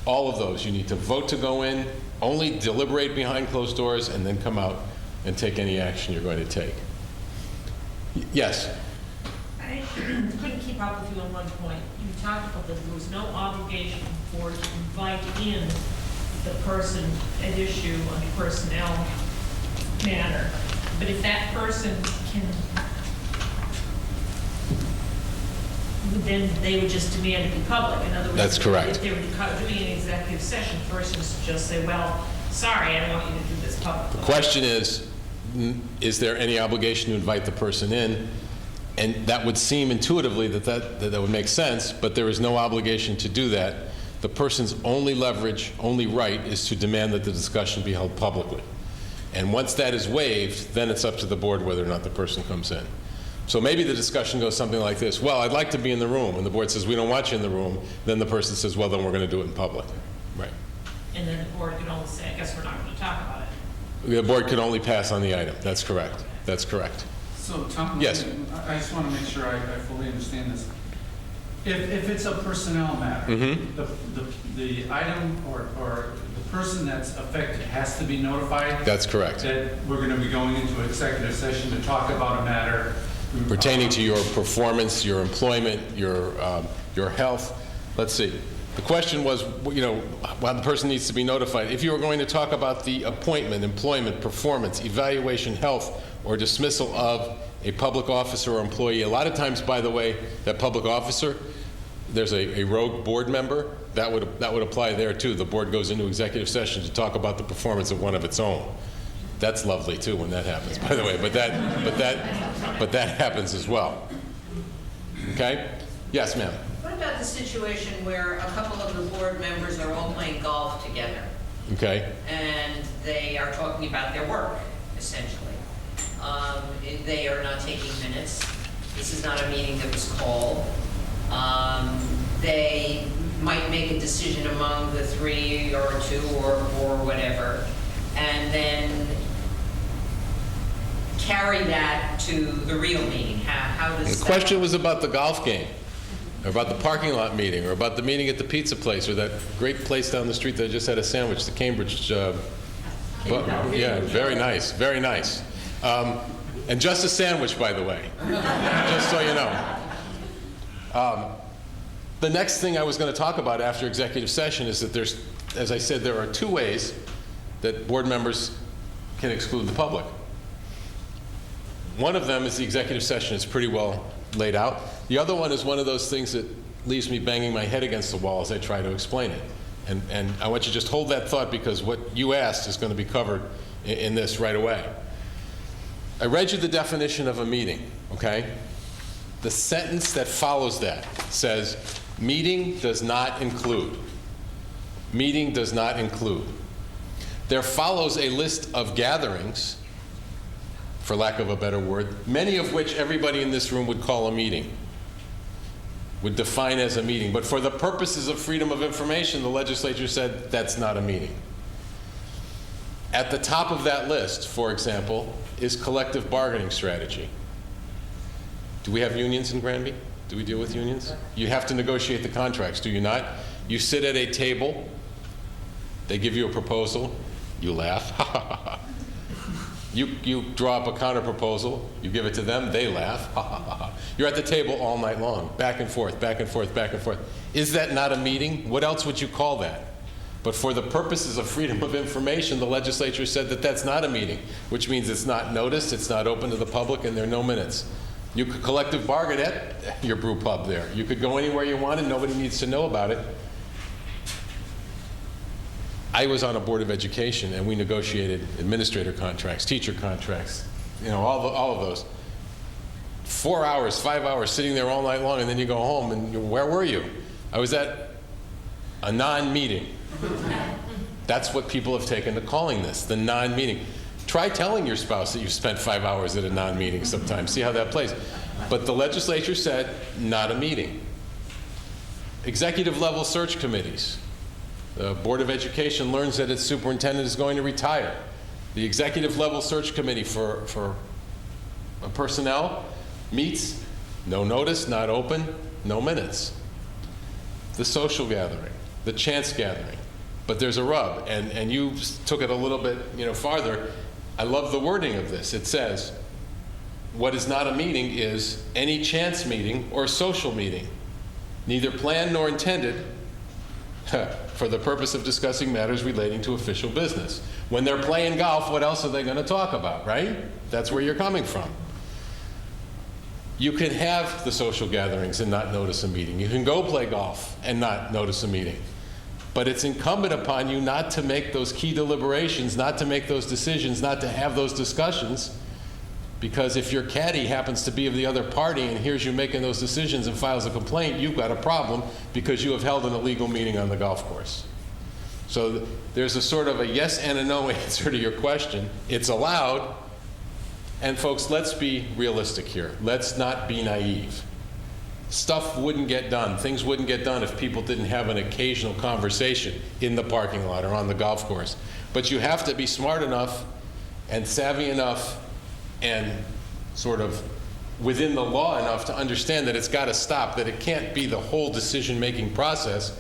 all of those, you need to vote to go in, only deliberate behind closed doors, and then come out and take any action you're going to take. Yes? I couldn't keep up with you on one point. You talked about that there was no obligation for to invite in the person at issue on the personnel matter. But if that person can, then they would just demand to be public. In other words, That's correct. If they were doing an executive session, the person should just say, well, sorry, I don't want you to do this publicly. The question is there any obligation to invite the person in? And that would seem intuitively that would make sense, but there is no obligation to do that. The person's only leverage, only right, is to demand that the discussion be held publicly. And once that is waived, then it's up to the board whether or not the person comes in. So maybe the discussion goes something like this: well, I'd like to be in the room, and the board says, we don't want you in the room. Then the person says, well, then we're going to do it in public. Right. And then the board could only say, I guess we're not going to talk about it. The board can only pass on the item. That's correct. That's correct. So, Tom, Yes. I just want to make sure I fully understand this. If it's a personnel matter, the item or the person that's affected has to be notified? That's correct. That we're going to be going into executive session to talk about a matter Pertaining to your performance, your employment, your health. Let's see. The question was, well, the person needs to be notified. If you were going to talk about the appointment, employment, performance, evaluation, health, or dismissal of a public officer or employee, a lot of times, by the way, that public officer, there's a rogue board member. That would apply there too. The board goes into executive session to talk about the performance of one of its own. That's lovely too when that happens, by the way. But that happens as well. Okay? Yes, ma'am. What about the situation where a couple of the board members are all playing golf together? Okay. And they are talking about their work, essentially. They are not taking minutes. This is not a meeting that was called. They might make a decision among the three or two or whatever, and then carry that to the real meeting. How does The question was about the golf game, or about the parking lot meeting, or about the meeting at the pizza place, or that great place down the street that just had a sandwich, the Cambridge But, yeah, very nice, very nice. And just a sandwich, by the way, just so you know. The next thing I was going to talk about after executive session is that there's, as I said, there are 2 ways that board members can exclude the public. One of them is the executive session. It's pretty well laid out. The other one is one of those things that leaves me banging my head against the wall as I try to explain it. And I want you to just hold that thought, because what you asked is going to be covered in this right away. I read you the definition of a meeting, okay? The sentence that follows that says, meeting does not include. Meeting does not include. There follows a list of gatherings, for lack of a better word, many of which everybody in this room would call a meeting, would define as a meeting. But for the purposes of freedom of information, the legislature said that's not a meeting. At the top of that list, for example, is collective bargaining strategy. Do we have unions in Granby? Do we deal with unions? You have to negotiate the contracts, do you not? You sit at a table, they give you a proposal, you laugh, ha ha ha ha. You draw up a counter proposal, you give it to them, they laugh, ha ha ha ha. You're at the table all night long, back and forth, back and forth, back and forth. Is that not a meeting? What else would you call that? But for the purposes of freedom of information, the legislature said that that's not a meeting, which means it's not noticed, it's not open to the public, and there are no minutes. You could collective bargain at your brew pub there. You could go anywhere you wanted, nobody needs to know about it. I was on a board of education, and we negotiated administrator contracts, teacher contracts, all of those. 4 hours, 5 hours, sitting there all night long, and then you go home, and where were you? I was at a non-meeting. That's what people have taken to calling this, the non-meeting. Try telling your spouse that you spent 5 hours at a non-meeting sometime. See how that plays. But the legislature said, not a meeting. Executive level search committees. The Board of Education learns that its superintendent is going to retire. The executive level search committee for personnel meets, no notice, not open, no minutes. The social gathering, the chance gathering. But there's a rub, and you took it a little bit farther. I love the wording of this. It says, what is not a meeting is any chance meeting or social meeting, neither planned nor intended for the purpose of discussing matters relating to official business. When they're playing golf, what else are they going to talk about, right? That's where you're coming from. You can have the social gatherings and not notice a meeting. You can go play golf and not notice a meeting. But it's incumbent upon you not to make those key deliberations, not to make those decisions, not to have those discussions, because if your caddy happens to be of the other party and hears you making those decisions and files a complaint, you've got a problem because you have held an illegal meeting on the golf course. So there's a sort of a yes and a no answer to your question. It's allowed. And folks, let's be realistic here. Let's not be naive. Stuff wouldn't get done. Things wouldn't get done if people didn't have an occasional conversation in the parking lot or on the golf course. But you have to be smart enough and savvy enough and sort of within the law enough to understand that it's got to stop, that it can't be the whole decision-making process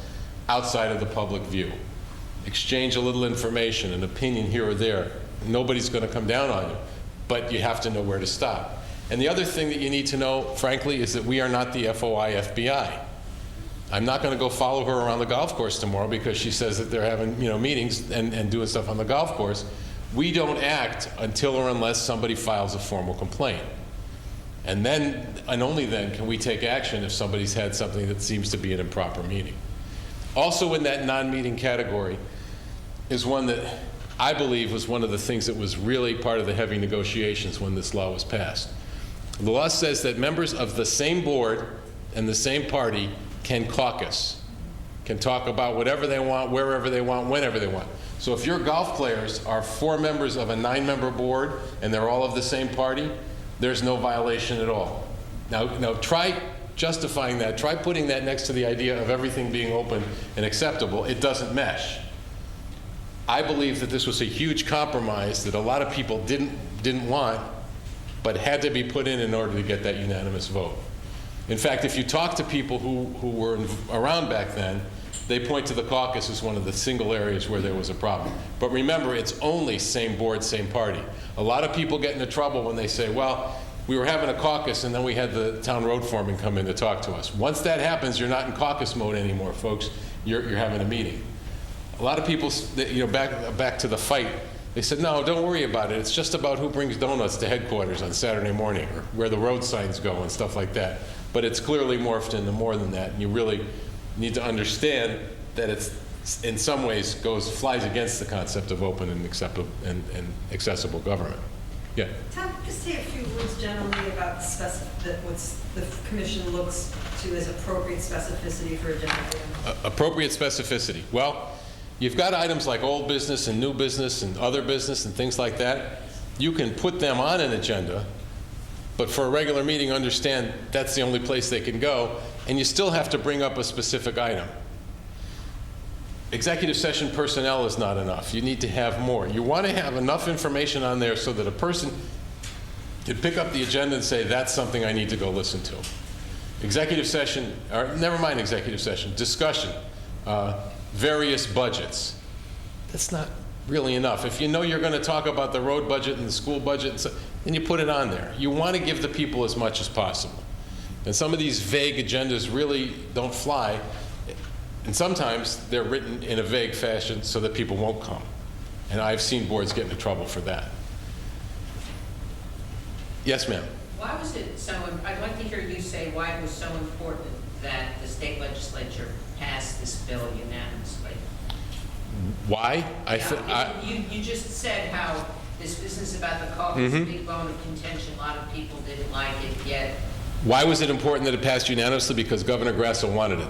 outside of the public view. Exchange a little information, an opinion here or there. Nobody's going to come down on you, but you have to know where to stop. And the other thing that you need to know, frankly, is that we are not the FOI FBI. I'm not going to go follow her around the golf course tomorrow because she says that they're having meetings and doing stuff on the golf course. We don't act until or unless somebody files a formal complaint. And then, and only then, can we take action if somebody's had something that seems to be an improper meeting. Also in that non-meeting category is one that I believe was one of the things that was really part of the heavy negotiations when this law was passed. The law says that members of the same board and the same party can caucus, can talk about whatever they want, wherever they want, whenever they want. So if your golf players are 4 members of a 9-member board and they're all of the same party, there's no violation at all. Now try justifying that. Try putting that next to the idea of everything being open and acceptable. It doesn't mesh. I believe that this was a huge compromise that a lot of people didn't want, but had to be put in order to get that unanimous vote. In fact, if you talk to people who were around back then, they point to the caucus as one of the single areas where there was a problem. But remember, it's only same board, same party. A lot of people get into trouble when they say, well, we were having a caucus and then we had the town road foreman come in to talk to us. Once that happens, you're not in caucus mode anymore, folks. You're having a meeting. A lot of people, back to the fight, they said, no, don't worry about it. It's just about who brings donuts to headquarters on Saturday morning or where the road signs go and stuff like that. But it's clearly morphed into more than that. And you really need to understand that it's, in some ways, flies against the concept of open and accessible government. Yeah. Tom, just say a few words generally about what the commission looks to as appropriate specificity for agenda items. Appropriate specificity. Well, you've got items like old business and new business and other business and things like that. You can put them on an agenda, but for a regular meeting, understand that's the only place they can go, and you still have to bring up a specific item. Executive session personnel is not enough. You need to have more. You want to have enough information on there so that a person can pick up the agenda and say, that's something I need to go listen to. Executive session, or never mind executive session, discussion, various budgets. That's not really enough. If you know you're going to talk about the road budget and the school budget, then you put it on there. You want to give the people as much as possible. And some of these vague agendas really don't fly. And sometimes they're written in a vague fashion so that people won't come. And I've seen boards get into trouble for that. Yes, ma'am. Why was it so, I'd like to hear you say why it was so important that the state legislature passed this bill unanimously. Why? You just said how this business about the caucus, a big bone of contention, a lot of people didn't like it, yet. Why was it important that it passed unanimously? Because Governor Grasso wanted it.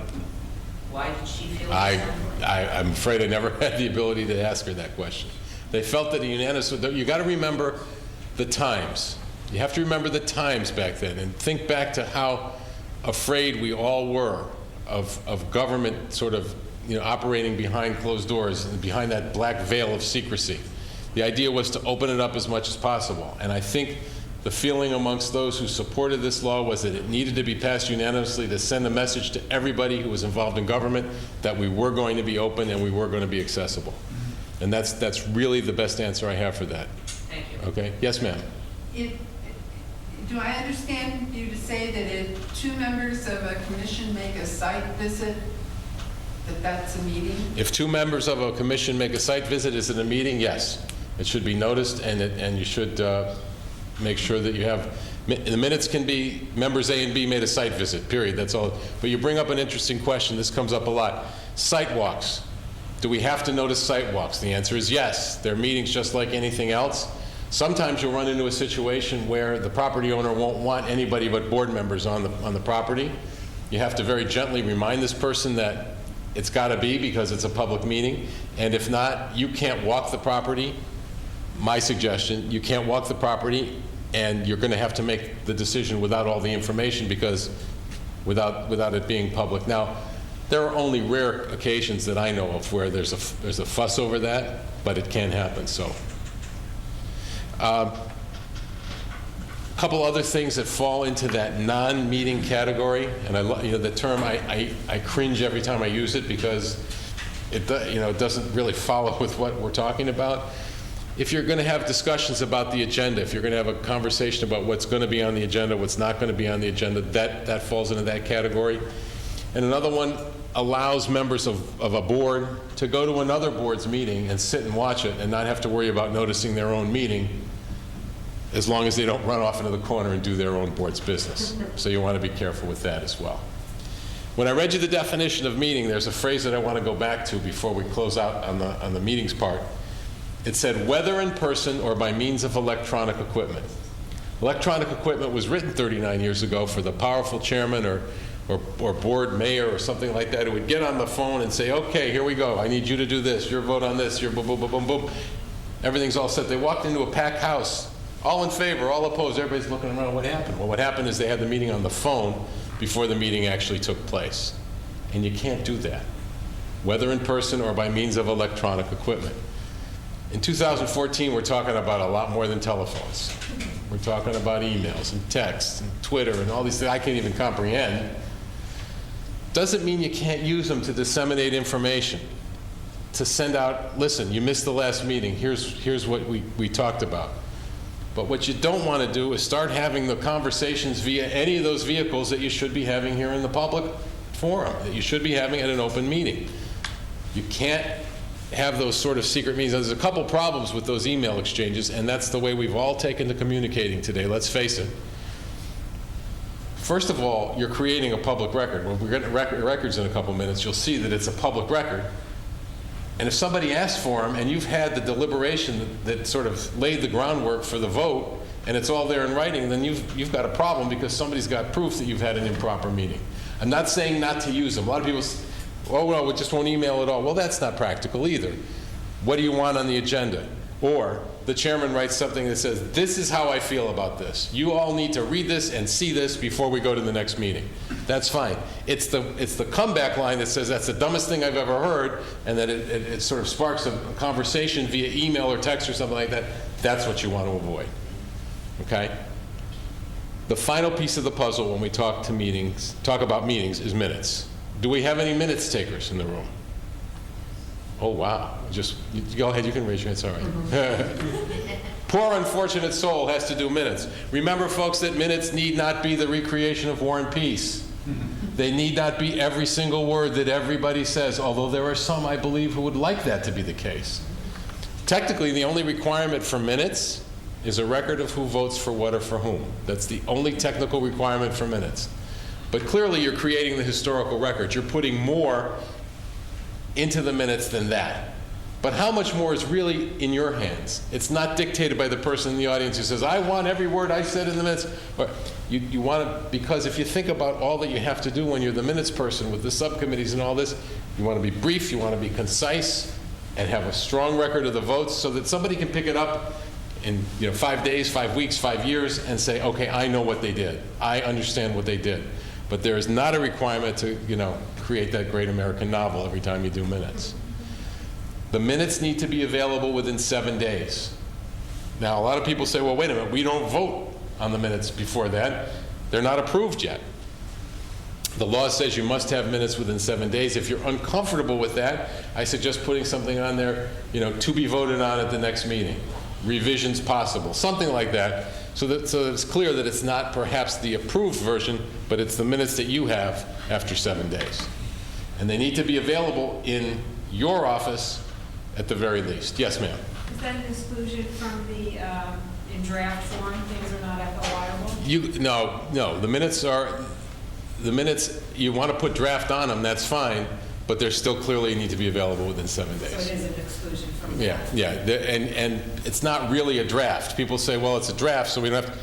Why did she feel that? I'm afraid I never had the ability to ask her that question. They felt that a unanimous, you got to remember the times. You have to remember the times back then and think back to how afraid we all were of government sort of operating behind closed doors and behind that black veil of secrecy. The idea was to open it up as much as possible. And I think the feeling amongst those who supported this law was that it needed to be passed unanimously to send a message to everybody who was involved in government that we were going to be open and we were going to be accessible. And that's really the best answer I have for that. Thank you. Okay? Yes, ma'am. Do I understand you to say that if 2 members of a commission make a site visit, that's a meeting? If 2 members of a commission make a site visit, is it a meeting? Yes. It should be noticed, and you should make sure that you have, the minutes can be members A and B made a site visit, period, that's all. But you bring up an interesting question, this comes up a lot. Site walks. Do we have to notice site walks? The answer is yes. They're meetings just like anything else. Sometimes you'll run into a situation where the property owner won't want anybody but board members on the property. You have to very gently remind this person that it's got to be because it's a public meeting, and if not, you can't walk the property. My suggestion, you can't walk the property, and you're going to have to make the decision without all the information because without it being public. Now, there are only rare occasions that I know of where there's a fuss over that, but it can happen. So, a couple other things that fall into that non-meeting category, and the term I cringe every time I use it because it doesn't really follow with what we're talking about. If you're going to have discussions about the agenda, if you're going to have a conversation about what's going to be on the agenda, what's not going to be on the agenda, that falls into that category. And another one allows members of a board to go to another board's meeting and sit and watch it and not have to worry about noticing their own meeting, as long as they don't run off into the corner and do their own board's business. So you want to be careful with that as well. When I read you the definition of meeting, there's a phrase that I want to go back to before we close out on the meetings part. It said, whether in person or by means of electronic equipment. Electronic equipment was written 39 years ago for the powerful chairman or board mayor or something like that who would get on the phone and say, okay, here we go. I need you to do this. Your vote on this. Your boom, boom, boom, boom, boom. Everything's all set. They walked into a packed house, all in favor, all opposed. Everybody's looking around. What happened? Well, what happened is they had the meeting on the phone before the meeting actually took place. And you can't do that, whether in person or by means of electronic equipment. In 2014, we're talking about a lot more than telephones. We're talking about emails and texts and Twitter and all these things I can't even comprehend. doesn't mean you can't use them to disseminate information, to send out, listen, you missed the last meeting, here's what we talked about. But what you don't want to do is start having the conversations via any of those vehicles that you should be having here in the public forum, that you should be having at an open meeting. You can't have those sort of secret meetings. There's a couple problems with those email exchanges, and that's the way we've all taken to communicating today, let's face it. First of all, you're creating a public record. When we get records in a couple minutes, you'll see that it's a public record. And if somebody asks for them, and you've had the deliberation that sort of laid the groundwork for the vote, and it's all there in writing, then you've got a problem because somebody's got proof that you've had an improper meeting. I'm not saying not to use them. A lot of people say, oh, well, we just won't email it all. Well, that's not practical either. What do you want on the agenda? Or the chairman writes something that says, this is how I feel about this. You all need to read this and see this before we go to the next meeting. That's fine. It's the comeback line that says that's the dumbest thing I've ever heard, and that it sort of sparks a conversation via email or text or something like that. That's what you want to avoid. Okay? The final piece of the puzzle when we talk about meetings is minutes. Do we have any minutes takers in the room? Oh, wow. You go ahead, you can raise your hand, it's all right. Poor unfortunate soul has to do minutes. Remember, folks, that minutes need not be the recreation of War and Peace. They need not be every single word that everybody says, although there are some, I believe, who would like that to be the case. Technically, the only requirement for minutes is a record of who votes for what or for whom. That's the only technical requirement for minutes. But clearly, you're creating the historical record. You're putting more into the minutes than that. But how much more is really in your hands? It's not dictated by the person in the audience who says, I want every word I said in the minutes. You want to, because if you think about all that you have to do when you're the minutes person with the subcommittees and all this, you want to be brief, you want to be concise, and have a strong record of the votes so that somebody can pick it up in 5 days, 5 weeks, 5 years, and say, okay, I know what they did. I understand what they did. But there is not a requirement to, create that great American novel every time you do minutes. The minutes need to be available within 7 days. Now, a lot of people say, well, wait a minute, we don't vote on the minutes before that. They're not approved yet. The law says you must have minutes within 7 days. If you're uncomfortable with that, I suggest putting something on there, to be voted on at the next meeting. Revisions possible, something like that, so that it's clear that it's not perhaps the approved version, but it's the minutes that you have after 7 days. And they need to be available in your office at the very least. Yes, ma'am. Is that an exclusion from the, in draft form, things are not FOIable? No, the minutes, you want to put draft on them, that's fine, but they still clearly need to be available within 7 days. So it is an exclusion from the Yeah, and it's not really a draft. People say, well, it's a draft, so we don't have to.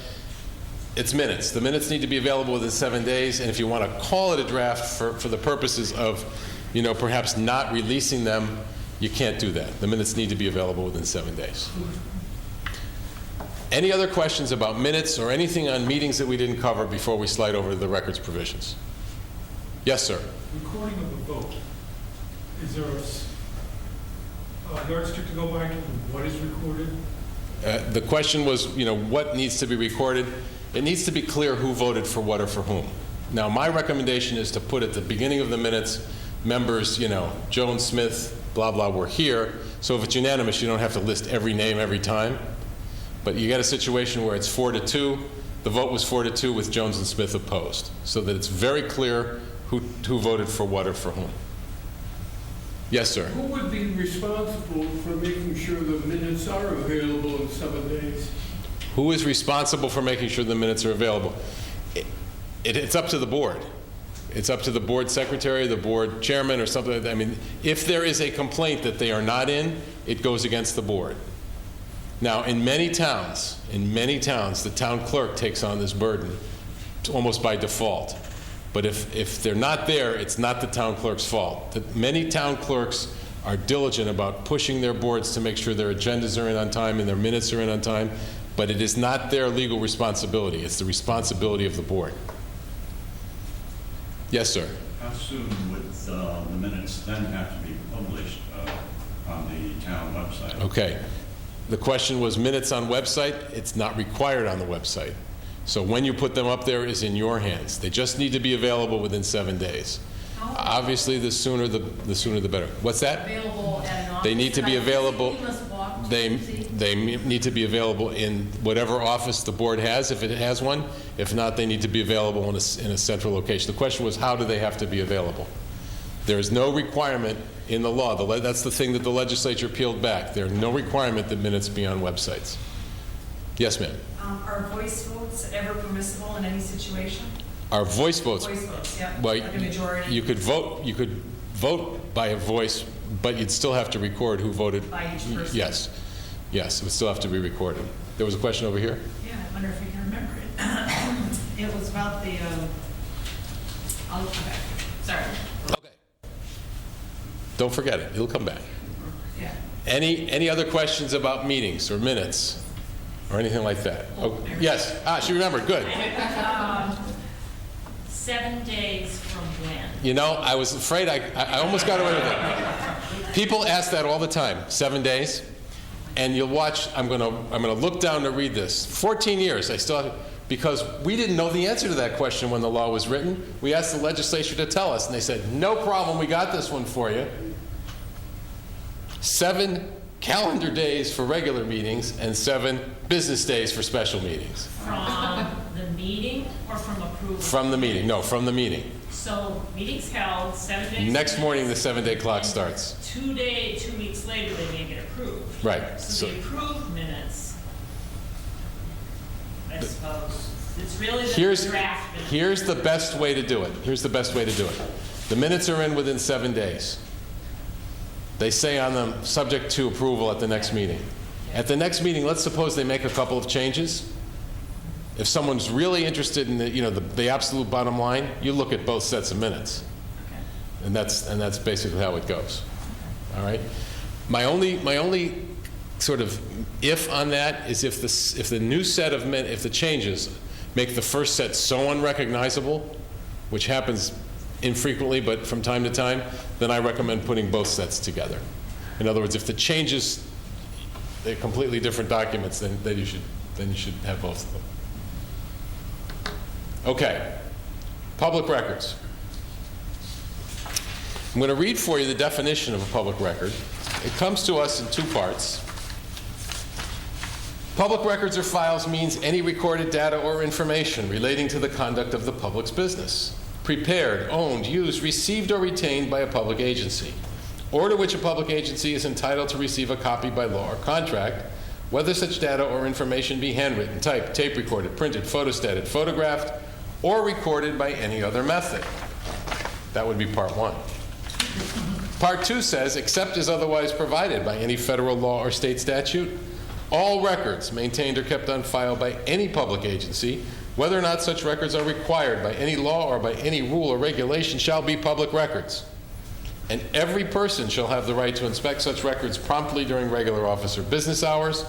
It's minutes. The minutes need to be available within 7 days, and if you want to call it a draft for the purposes of, perhaps not releasing them, you can't do that. The minutes need to be available within 7 days. Any other questions about minutes or anything on meetings that we didn't cover before we slide over to the records provisions? Yes, sir. Recording of the vote. Is there a yardstick to go by to what is recorded? The question was, what needs to be recorded? It needs to be clear who voted for what or for whom. Now, my recommendation is to put at the beginning of the minutes, members, Joan Smith, blah, blah, were here. So if it's unanimous, you don't have to list every name every time. But you get a situation where it's 4-2. The vote was 4-2 with Jones and Smith opposed, so that it's very clear who voted for what or for whom. Yes, sir. Who would be responsible for making sure the minutes are available in 7 days? Who is responsible for making sure the minutes are available? It's up to the board. It's up to the board secretary, the board chairman, or something like that. I mean, if there is a complaint that they are not in, it goes against the board. Now, in many towns, the town clerk takes on this burden almost by default. But if they're not there, it's not the town clerk's fault. Many town clerks are diligent about pushing their boards to make sure their agendas are in on time and their minutes are in on time, but it is not their legal responsibility. It's the responsibility of the board. Yes, sir. How soon would the minutes then have to be published on the town website? Okay. The question was minutes on website. It's not required on the website. So when you put them up there is in your hands. They just need to be available within 7 days. Obviously, the sooner the better. What's that? Available at an office? They need to be available. You must walk to They see? need to be available in whatever office the board has, if it has one. If not, they need to be available in a central location. The question was, how do they have to be available? There is no requirement in the law. That's the thing that the legislature peeled back. There's no requirement that minutes be on websites. Yes, ma'am. Are voice votes ever permissible in any situation? Our voice votes. Voice votes, yeah, Well, like a majority? You could vote by a voice, but you'd still have to record who voted. By each person? Yes. Yes, it would still have to be recorded. There was a question over here? Yeah, I wonder if you can remember it. It was about the, I'll look back, sorry. Okay. Don't forget it. It'll come back. Yeah. Any other questions about meetings or minutes or anything like that? Oh, yes. She remembered. Good. 7 days from when? You know, I was afraid I almost got away with it. People ask that all the time. 7 days, and you'll watch. I'm gonna look down to read this. 14 years. I still have, because we didn't know the answer to that question when the law was written. We asked the legislature to tell us, and they said, "No problem. We got this one for you." 7 calendar days for regular meetings and 7 business days for special meetings. From the meeting or from approval? From the meeting. No, from the meeting. So meeting's held, 7 days. Next morning, the 7-day clock starts. 2 weeks later, they may get approved. Right. So the approved minutes, I suppose, it's really the draft minutes. Here's the best way to do it. Here's the best way to do it. The minutes are in within 7 days. They say on them, subject to approval at the next meeting. At the next meeting, let's suppose they make a couple of changes. If someone's really interested in the absolute bottom line, you look at both sets of minutes. And that's basically how it goes. All right? My only sort of if on that is if the new set of if the changes make the first set so unrecognizable, which happens infrequently but from time to time, then I recommend putting both sets together. In other words, if the changes, they're completely different documents, then you should have both of them. Okay, public records. I'm going to read for you the definition of a public record. It comes to us in 2 parts. Public records or files means any recorded data or information relating to the conduct of the public's business, prepared, owned, used, received, or retained by a public agency, or to which a public agency is entitled to receive a copy by law or contract, whether such data or information be handwritten, typed, tape recorded, printed, photostated, photographed, or recorded by any other method. That would be part 1. Part 2 says, except as otherwise provided by any federal law or state statute, all records maintained or kept on file by any public agency, whether or not such records are required by any law or by any rule or regulation, shall be public records. And every person shall have the right to inspect such records promptly during regular office or business hours,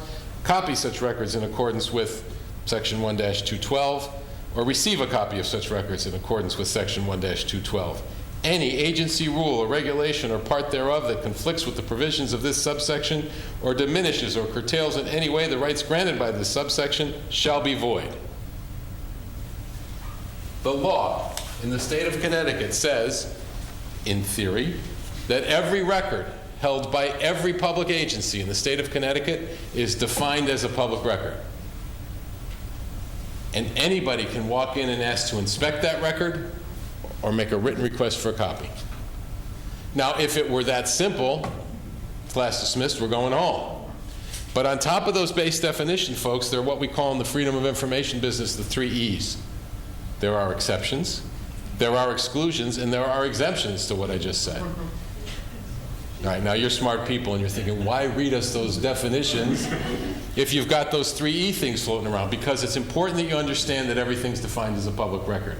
copy such records in accordance with Section 1-212, or receive a copy of such records in accordance with Section 1-212. Any agency, rule, or regulation or part thereof that conflicts with the provisions of this subsection or diminishes or curtails in any way the rights granted by this subsection shall be void. The law in the state of Connecticut says, in theory, that every record held by every public agency in the state of Connecticut is defined as a public record. And anybody can walk in and ask to inspect that record or make a written request for a copy. Now, if it were that simple, class dismissed, we're going home. But on top of those base definitions, folks, they're what we call in the freedom of information business the 3 E's. There are exceptions, there are exclusions, and there are exemptions to what I just said. All right, now you're smart people and you're thinking, why read us those definitions if you've got those 3 E things floating around? Because it's important that you understand that everything's defined as a public record.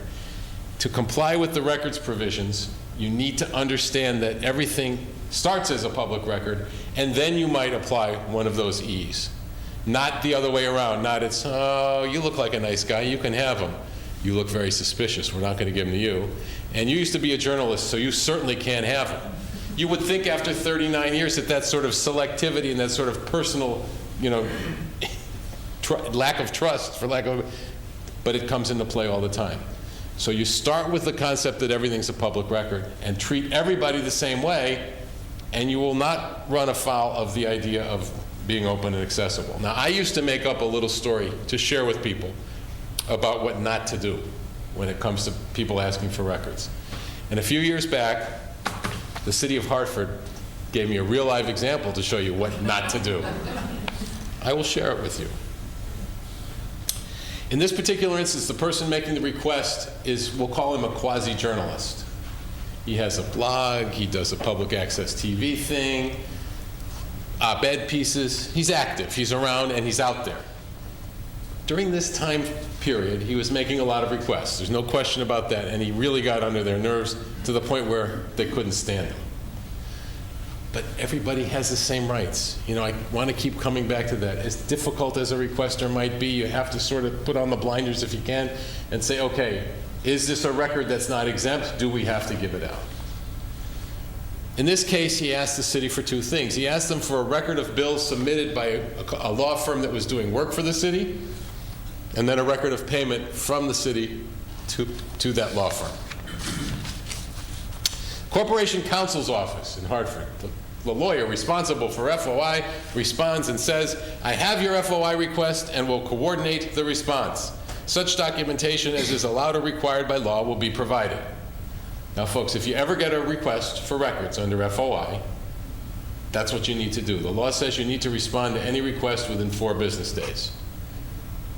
To comply with the records provisions, you need to understand that everything starts as a public record, and then you might apply one of those E's. Not the other way around. Not it's, oh, you look like a nice guy, you can have them. You look very suspicious, we're not going to give them to you. And you used to be a journalist, so you certainly can't have them. You would think after 39 years that sort of selectivity and that sort of personal, lack of trust, but it comes into play all the time. So you start with the concept that everything's a public record and treat everybody the same way, and you will not run afoul of the idea of being open and accessible. Now, I used to make up a little story to share with people about what not to do when it comes to people asking for records. And a few years back, the city of Hartford gave me a real live example to show you what not to do. I will share it with you. In this particular instance, the person making the request is, we'll call him a quasi-journalist. He has a blog, he does a public access TV thing, op-ed pieces. He's active, he's around, and he's out there. During this time period, he was making a lot of requests. There's no question about that, and he really got under their nerves to the point where they couldn't stand him. But everybody has the same rights. You know, I want to keep coming back to that. As difficult as a requester might be, you have to sort of put on the blinders if you can and say, okay, is this a record that's not exempt? Do we have to give it out? In this case, he asked the city for two things. He asked them for a record of bills submitted by a law firm that was doing work for the city, and then a record of payment from the city to that law firm. Corporation Counsel's Office in Hartford, the lawyer responsible for FOI, responds and says, I have your FOI request and will coordinate the response. Such documentation as is allowed or required by law will be provided. Now, folks, if you ever get a request for records under FOI, that's what you need to do. The law says you need to respond to any request within 4 business days.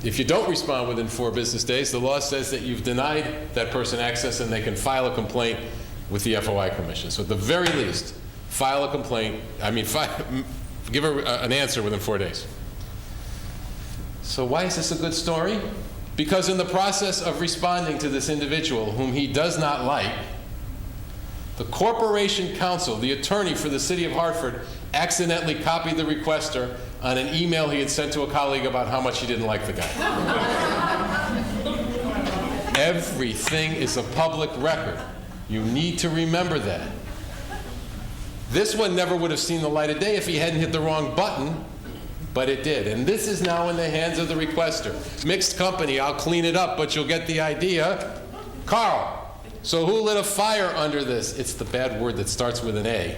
If you don't respond within 4 business days, the law says that you've denied that person access and they can file a complaint with the FOI Commission. So at the very least, file a complaint, give her an answer within 4 days. So why is this a good story? Because in the process of responding to this individual whom he does not like, the Corporation Counsel, the attorney for the city of Hartford, accidentally copied the requester on an email he had sent to a colleague about how much he didn't like the guy. Everything is a public record. You need to remember that. This one never would have seen the light of day if he hadn't hit the wrong button, but it did. And this is now in the hands of the requester. Mixed company, I'll clean it up, but you'll get the idea. Carl, so who lit a fire under this? It's the bad word that starts with an A.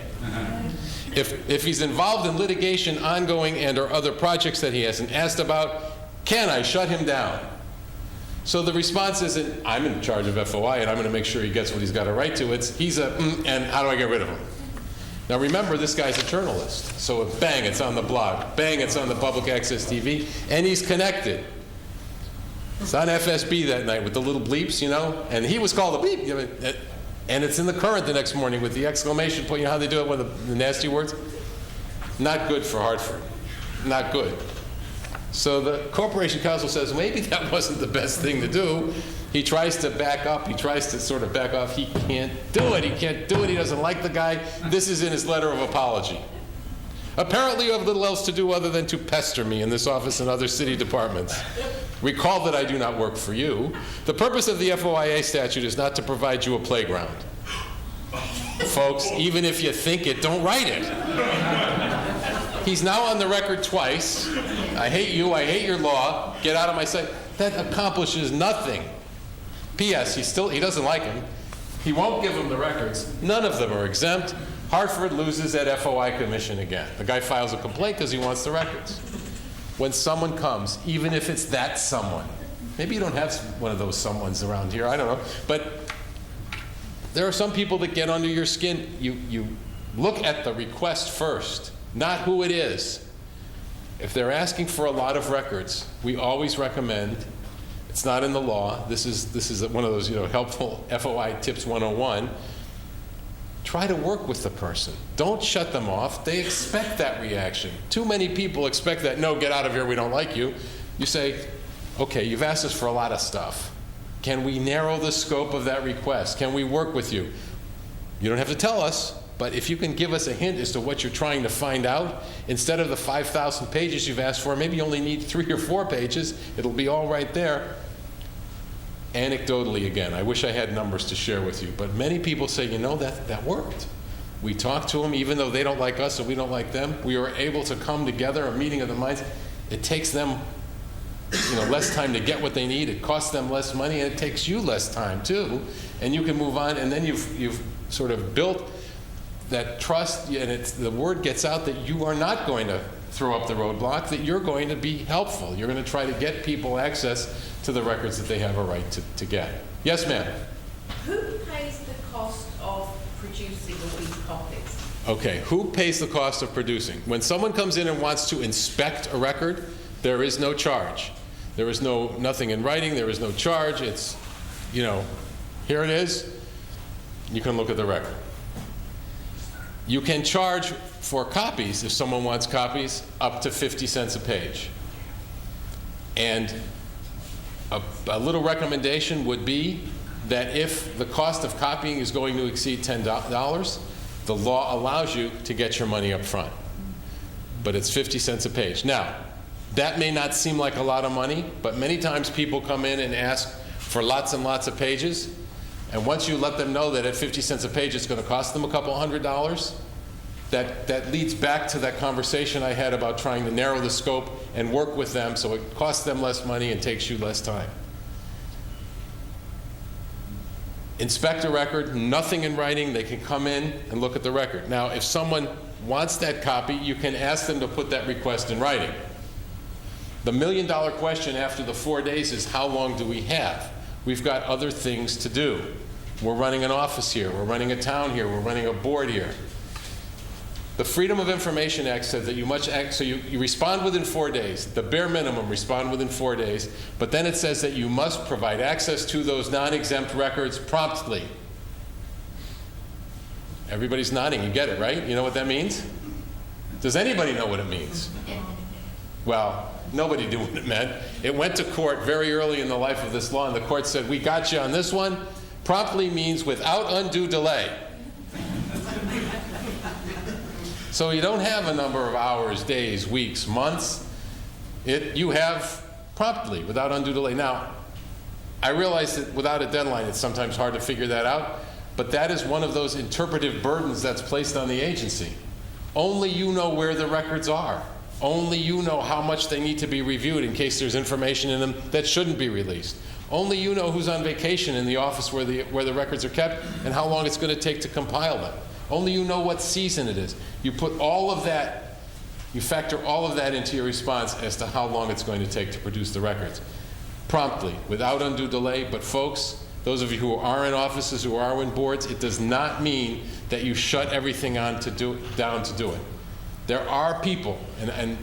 If he's involved in litigation, ongoing, and or other projects that he hasn't asked about, can I shut him down? So the response isn't, I'm in charge of FOI and I'm going to make sure he gets what he's got a right to. It's, he's a, and how do I get rid of him? Now remember, this guy's a journalist. So bang, it's on the blog. Bang, it's on the public access TV. And he's connected. It's on FSB that night with the little bleeps, you know? And he was called a bleep. You know, and it's in the Current the next morning with the exclamation point. You know how they do it with the nasty words? Not good for Hartford. Not good. So the Corporation Counsel says, maybe that wasn't the best thing to do. He tries to back up. He tries to sort of back off. He can't do it. He can't do it. He doesn't like the guy. This is in his letter of apology. Apparently you have little else to do other than to pester me in this office and other city departments. Recall that I do not work for you. The purpose of the FOIA statute is not to provide you a playground. Folks, even if you think it, don't write it. He's now on the record twice. I hate you, I hate your law, get out of my sight. That accomplishes nothing. P.S. He doesn't like him. He won't give him the records. None of them are exempt. Hartford loses that FOI commission again. The guy files a complaint because he wants the records. When someone comes, even if it's that someone, maybe you don't have one of those someones around here, I don't know, but there are some people that get under your skin. You look at the request first, not who it is. If they're asking for a lot of records, we always recommend, it's not in the law, this is one of those helpful FOI tips 101, try to work with the person. Don't shut them off. They expect that reaction. Too many people expect that, no, get out of here, we don't like you. You say, okay, you've asked us for a lot of stuff. Can we narrow the scope of that request? Can we work with you? You don't have to tell us, but if you can give us a hint as to what you're trying to find out, instead of the 5,000 pages you've asked for, maybe you only need 3 or 4 pages. It'll be all right there. Anecdotally, again, I wish I had numbers to share with you, but many people say, that worked. We talked to them, even though they don't like us and we don't like them. We were able to come together, a meeting of the minds. It takes them less time to get what they need. It costs them less money, and it takes you less time too. And you can move on, and then you've sort of built that trust, and the word gets out that you are not going to throw up the roadblock, that you're going to be helpful. You're going to try to get people access to the records that they have a right to get. Yes, ma'am? Who pays the cost of producing all these copies? Okay, who pays the cost of producing? When someone comes in and wants to inspect a record, there is no charge. There is nothing in writing, there is no charge. It's, here it is. You can look at the record. You can charge for copies, if someone wants copies, up to 50 cents a page. And a little recommendation would be that if the cost of copying is going to exceed $10, the law allows you to get your money up front. But it's 50 cents a page. Now, that may not seem like a lot of money, but many times people come in and ask for lots and lots of pages. And once you let them know that at 50 cents a page it's going to cost them a couple $100, that leads back to that conversation I had about trying to narrow the scope and work with them so it costs them less money and takes you less time. Inspect a record, nothing in writing, they can come in and look at the record. Now, if someone wants that copy, you can ask them to put that request in writing. The million-dollar question after the 4 days is, how long do we have? We've got other things to do. We're running an office here, we're running a town here, we're running a board here. The Freedom of Information Act says that you must act, so you respond within 4 days, the bare minimum, respond within 4 days, but then it says that you must provide access to those non-exempt records promptly. Everybody's nodding, you get it, right? You know what that means? Does anybody know what it means? Well, nobody knew what it meant. It went to court very early in the life of this law, and the court said, we got you on this one. Promptly means without undue delay. So you don't have a number of hours, days, weeks, months. You have promptly, without undue delay. Now, I realize that without a deadline, it's sometimes hard to figure that out, but that is one of those interpretive burdens that's placed on the agency. Only you know where the records are. Only you know how much they need to be reviewed in case there's information in them that shouldn't be released. Only you know who's on vacation in the office where the records are kept and how long it's going to take to compile them. Only you know what season it is. You put all of that, you factor all of that into your response as to how long it's going to take to produce the records. Promptly, without undue delay, but folks, those of you who are in offices, who are in boards, it does not mean that you shut everything down to do it. There are people, and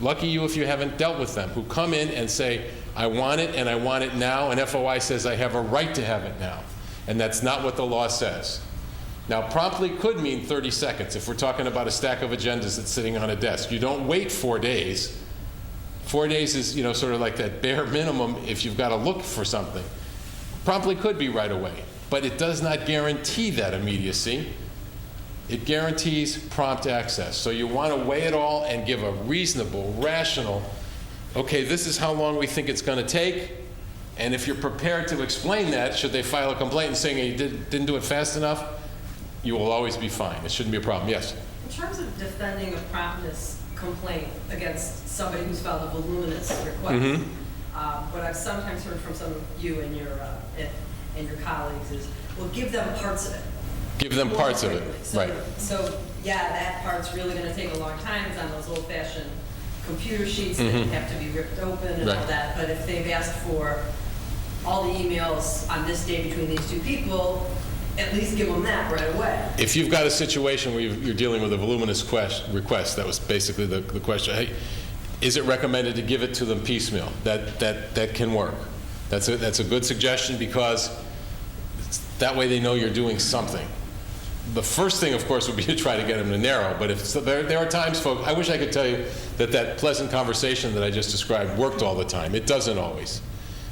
lucky you if you haven't dealt with them, who come in and say, I want it and I want it now, and FOI says I have a right to have it now. And that's not what the law says. Now, promptly could mean 30 seconds if we're talking about a stack of agendas that's sitting on a desk. You don't wait 4 days. 4 days is, sort of like that bare minimum if you've got to look for something. Promptly could be right away, but it does not guarantee that immediacy. It guarantees prompt access. So you want to weigh it all and give a reasonable, rational, okay, this is how long we think it's going to take, and if you're prepared to explain that, should they file a complaint and saying you didn't do it fast enough, you will always be fine. It shouldn't be a problem. Yes? In terms of defending a promptness complaint against somebody who's filed a voluminous request, what I've sometimes heard from some of you and your colleagues is, well, give them parts of it. Give them parts of it, right. So, yeah, that part's really going to take a long time. It's on those old-fashioned computer sheets that have to be ripped open and all that. But if they've asked for all the emails on this day between these two people, at least give them that right away. If you've got a situation where you're dealing with a voluminous request, that was basically the question. Hey, is it recommended to give it to them piecemeal? That can work. That's a good suggestion because that way they know you're doing something. The first thing, of course, would be to try to get them to narrow. But there are times, folks, I wish I could tell you that pleasant conversation that I just described worked all the time. It doesn't always.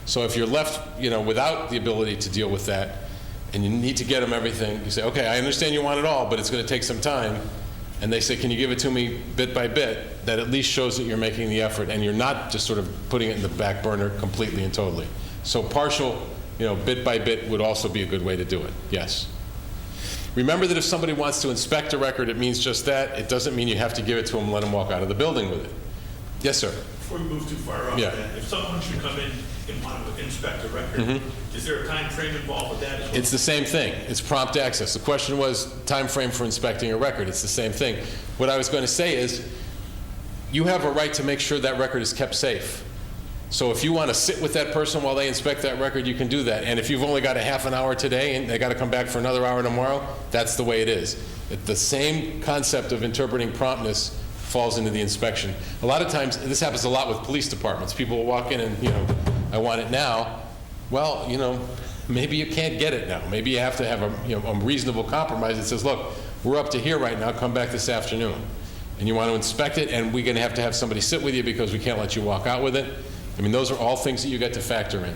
So if you're left, without the ability to deal with that, and you need to get them everything, you say, okay, I understand you want it all, but it's going to take some time. And they say, can you give it to me bit by bit? That at least shows that you're making the effort, and you're not just sort of putting it in the back burner completely and totally. So partial, bit by bit would also be a good way to do it. Yes. Remember that if somebody wants to inspect a record, it means just that. It doesn't mean you have to give it to them and let them walk out of the building with it. Yes, sir. before we move too far off Yeah. that, if someone should come in and want to inspect a record, is there a time frame involved with that as well? It's the same thing. It's prompt access. The question was time frame for inspecting a record. It's the same thing. What I was going to say is, you have a right to make sure that record is kept safe. So if you want to sit with that person while they inspect that record, you can do that. And if you've only got a half an hour today and they got to come back for another hour tomorrow, that's the way it is. The same concept of interpreting promptness falls into the inspection. A lot of times, this happens a lot with police departments. People will walk in and, I want it now. Well, maybe you can't get it now. Maybe you have to have a reasonable compromise that says, look, we're up to here right now, come back this afternoon. And you want to inspect it, and we're going to have somebody sit with you because we can't let you walk out with it. I mean, those are all things that you get to factor in.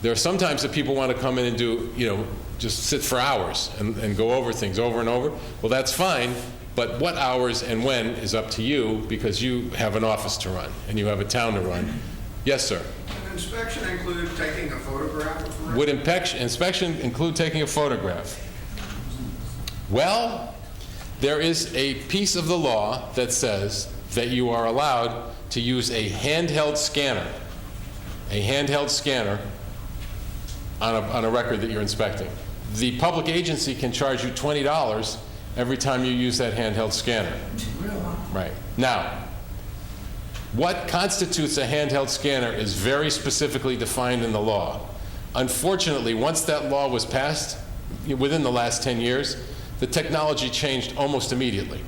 There are some times that people want to come in and do, just sit for hours and go over things over and over. Well, that's fine, but what hours and when is up to you, because you have an office to run and you have a town to run. Yes, sir. Would inspection include taking a photograph of the record? Would inspection include taking a photograph? Well, there is a piece of the law that says that you are allowed to use a handheld scanner on a record that you're inspecting. The public agency can charge you $20 every time you use that handheld scanner. Right. Now, what constitutes a handheld scanner is very specifically defined in the law. Unfortunately, once that law was passed, within the last 10 years, the technology changed almost immediately,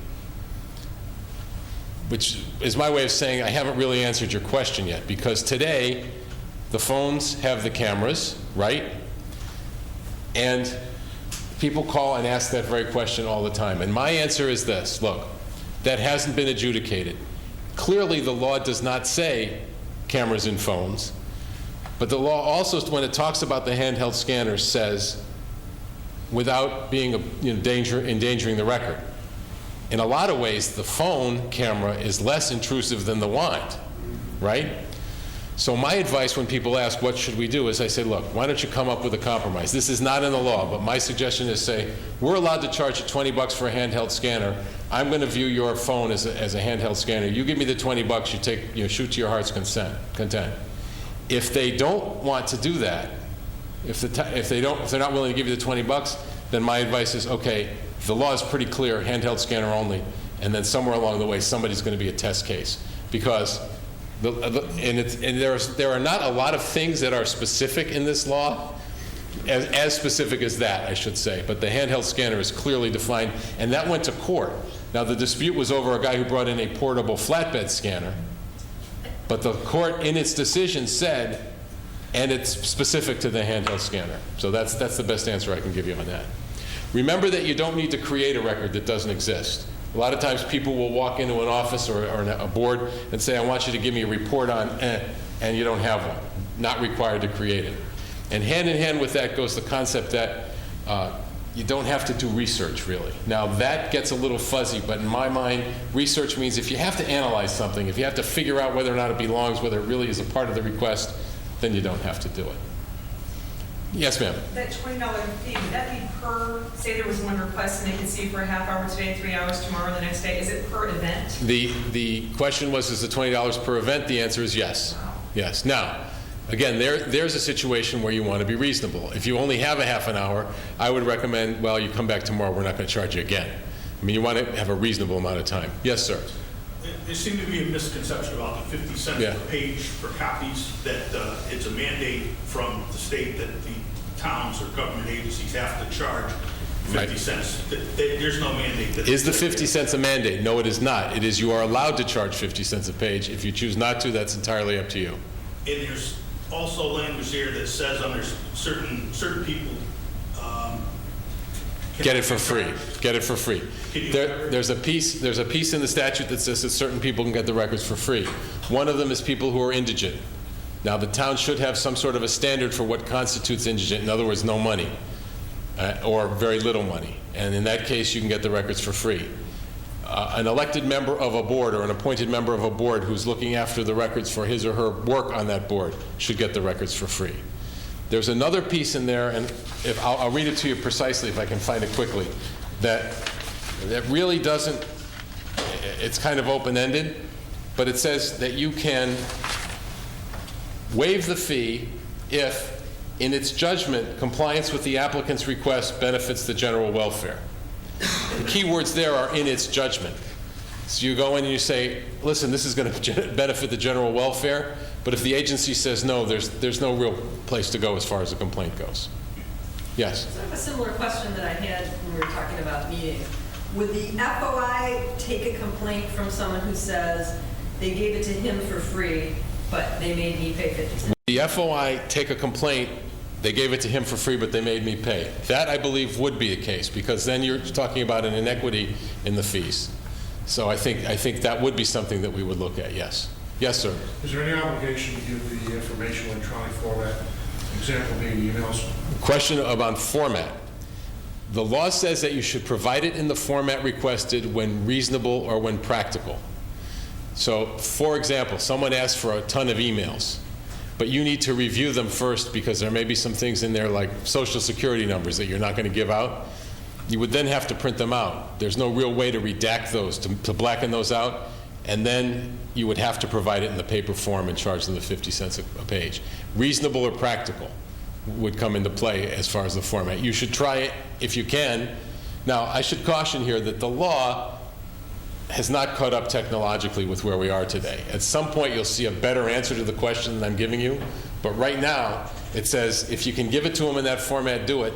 which is my way of saying I haven't really answered your question yet, because today the phones have the cameras, right? And people call and ask that very question all the time. And my answer is this: look, that hasn't been adjudicated. Clearly, the law does not say cameras in phones, but the law also, when it talks about the handheld scanners, says without being endangering the record. In a lot of ways, the phone camera is less intrusive than the wand, right? So my advice when people ask, what should we do, is I say, look, why don't you come up with a compromise? This is not in the law, but my suggestion is say, we're allowed to charge you $20 for a handheld scanner. I'm going to view your phone as a handheld scanner. You give me the $20, you shoot to your heart's content. If they don't want to do that, if they're not willing to give you the $20, then my advice is, okay, the law is pretty clear, handheld scanner only, and then somewhere along the way, somebody's going to be a test case. Because, there are not a lot of things that are specific in this law, as specific as that, I should say, but the handheld scanner is clearly defined, and that went to court. Now, the dispute was over a guy who brought in a portable flatbed scanner, but the court, in its decision, said, and it's specific to the handheld scanner. So that's the best answer I can give you on that. Remember that you don't need to create a record that doesn't exist. A lot of times people will walk into an office or a board and say, I want you to give me a report on, and you don't have one. Not required to create it. And hand in hand with that goes the concept that you don't have to do research, really. Now, that gets a little fuzzy, but in my mind, research means if you have to analyze something, if you have to figure out whether or not it belongs, whether it really is a part of the request, then you don't have to do it. Yes, ma'am. That $20 fee, would that be per, say there was one request and they can see you for a half hour today, 3 hours tomorrow, the next day, is it per event? The question was, is it $20 per event? The answer is yes. Wow. Yes. Now, again, there's a situation where you want to be reasonable. If you only have a half an hour, I would recommend, well, you come back tomorrow, we're not going to charge you again. I mean, you want to have a reasonable amount of time. Yes, sir. There seemed to be a misconception about the 50 cents Yeah. per page for copies, that it's a mandate from the state that the towns or government agencies have to charge 50 Right. cents. There's no mandate. Is the 50 cents a mandate? No, it is not. It is you are allowed to charge 50 cents a page. If you choose not to, that's entirely up to you. And there's also language here that says under certain people. Get it for free. Get it for free. Can you There's a piece in the statute that says that certain people can get the records for free. One of them is people who are indigent. Now, the town should have some sort of a standard for what constitutes indigent. In other words, no money or very little money. And in that case, you can get the records for free. An elected member of a board or an appointed member of a board who's looking after the records for his or her work on that board should get the records for free. There's another piece in there, and if I'll read it to you precisely if I can find it quickly, that really doesn't, it's kind of open-ended, but it says that you can waive the fee if, in its judgment, compliance with the applicant's request benefits the general welfare. The key words there are "in its judgment." So you go in and you say, listen, this is going to benefit the general welfare, but if the agency says no, there's no real place to go as far as the complaint goes. Yes? Sort of a similar question that I had when we were talking about meetings. Would the FOI take a complaint from someone who says they gave it to him for free, but they made me pay 50 cents? The FOI take a complaint, they gave it to him for free, but they made me pay. That, I believe, would be the case, because then you're talking about an inequity in the fees. So I think that would be something that we would look at, yes. Yes, sir. Is there any obligation to give the information in electronic format? Example being emails? Question about format. The law says that you should provide it in the format requested when reasonable or when practical. So, for example, someone asks for a ton of emails, but you need to review them first because there may be some things in there like social security numbers that you're not going to give out. You would then have to print them out. There's no real way to redact those, to blacken those out, and then you would have to provide it in the paper form and charge them the 50 cents a page. Reasonable or practical would come into play as far as the format. You should try it if you can. Now, I should caution here that the law has not caught up technologically with where we are today. At some point, you'll see a better answer to the question than I'm giving you, but right now, it says if you can give it to them in that format, do it.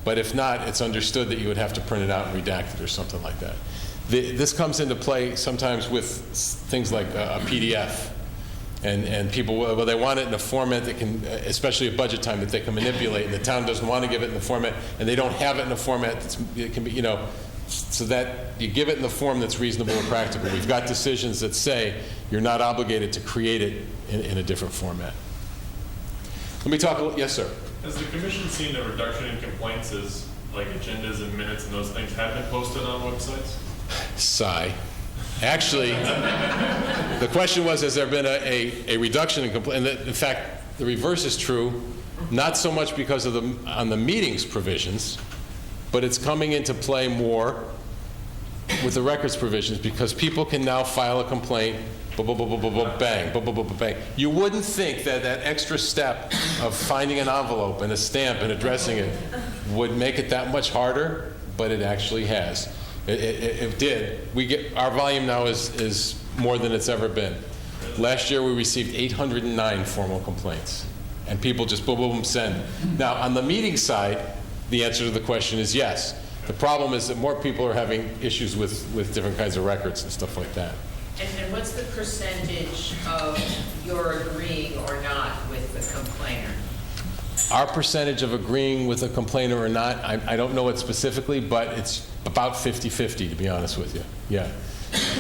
But if not, it's understood that you would have to print it out and redact it or something like that. This comes into play sometimes with things like a PDF. And people, well, they want it in a format that can, especially at budget time, that they can manipulate. And the town doesn't want to give it in the format, and they don't have it in a format that can be, you know, so that you give it in the form that's reasonable and practical. We've got decisions that say you're not obligated to create it in a different format. Let me talk a little, yes, sir. Has the commission seen a reduction in complaints as like agendas and minutes and those things have been posted on websites? Sigh. Actually, the question was, has there been a reduction in complaints? And in fact, the reverse is true, not so much because of on the meetings provisions, but it's coming into play more with the records provisions because people can now file a complaint, bang, bang. You wouldn't think that that extra step of finding an envelope and a stamp and addressing it would make it that much harder, but it actually has. It did. Our volume now is more than it's ever been. Last year we received 809 formal complaints, and people just boom, send. Now on the meeting side, the answer to the question is yes. The problem is that more people are having issues with different kinds of records and stuff like that. And what's the percentage of you're agreeing or not with the complainer? Our percentage of agreeing with a complainer or not, I don't know it specifically, but it's about 50-50, to be honest with you. Yeah.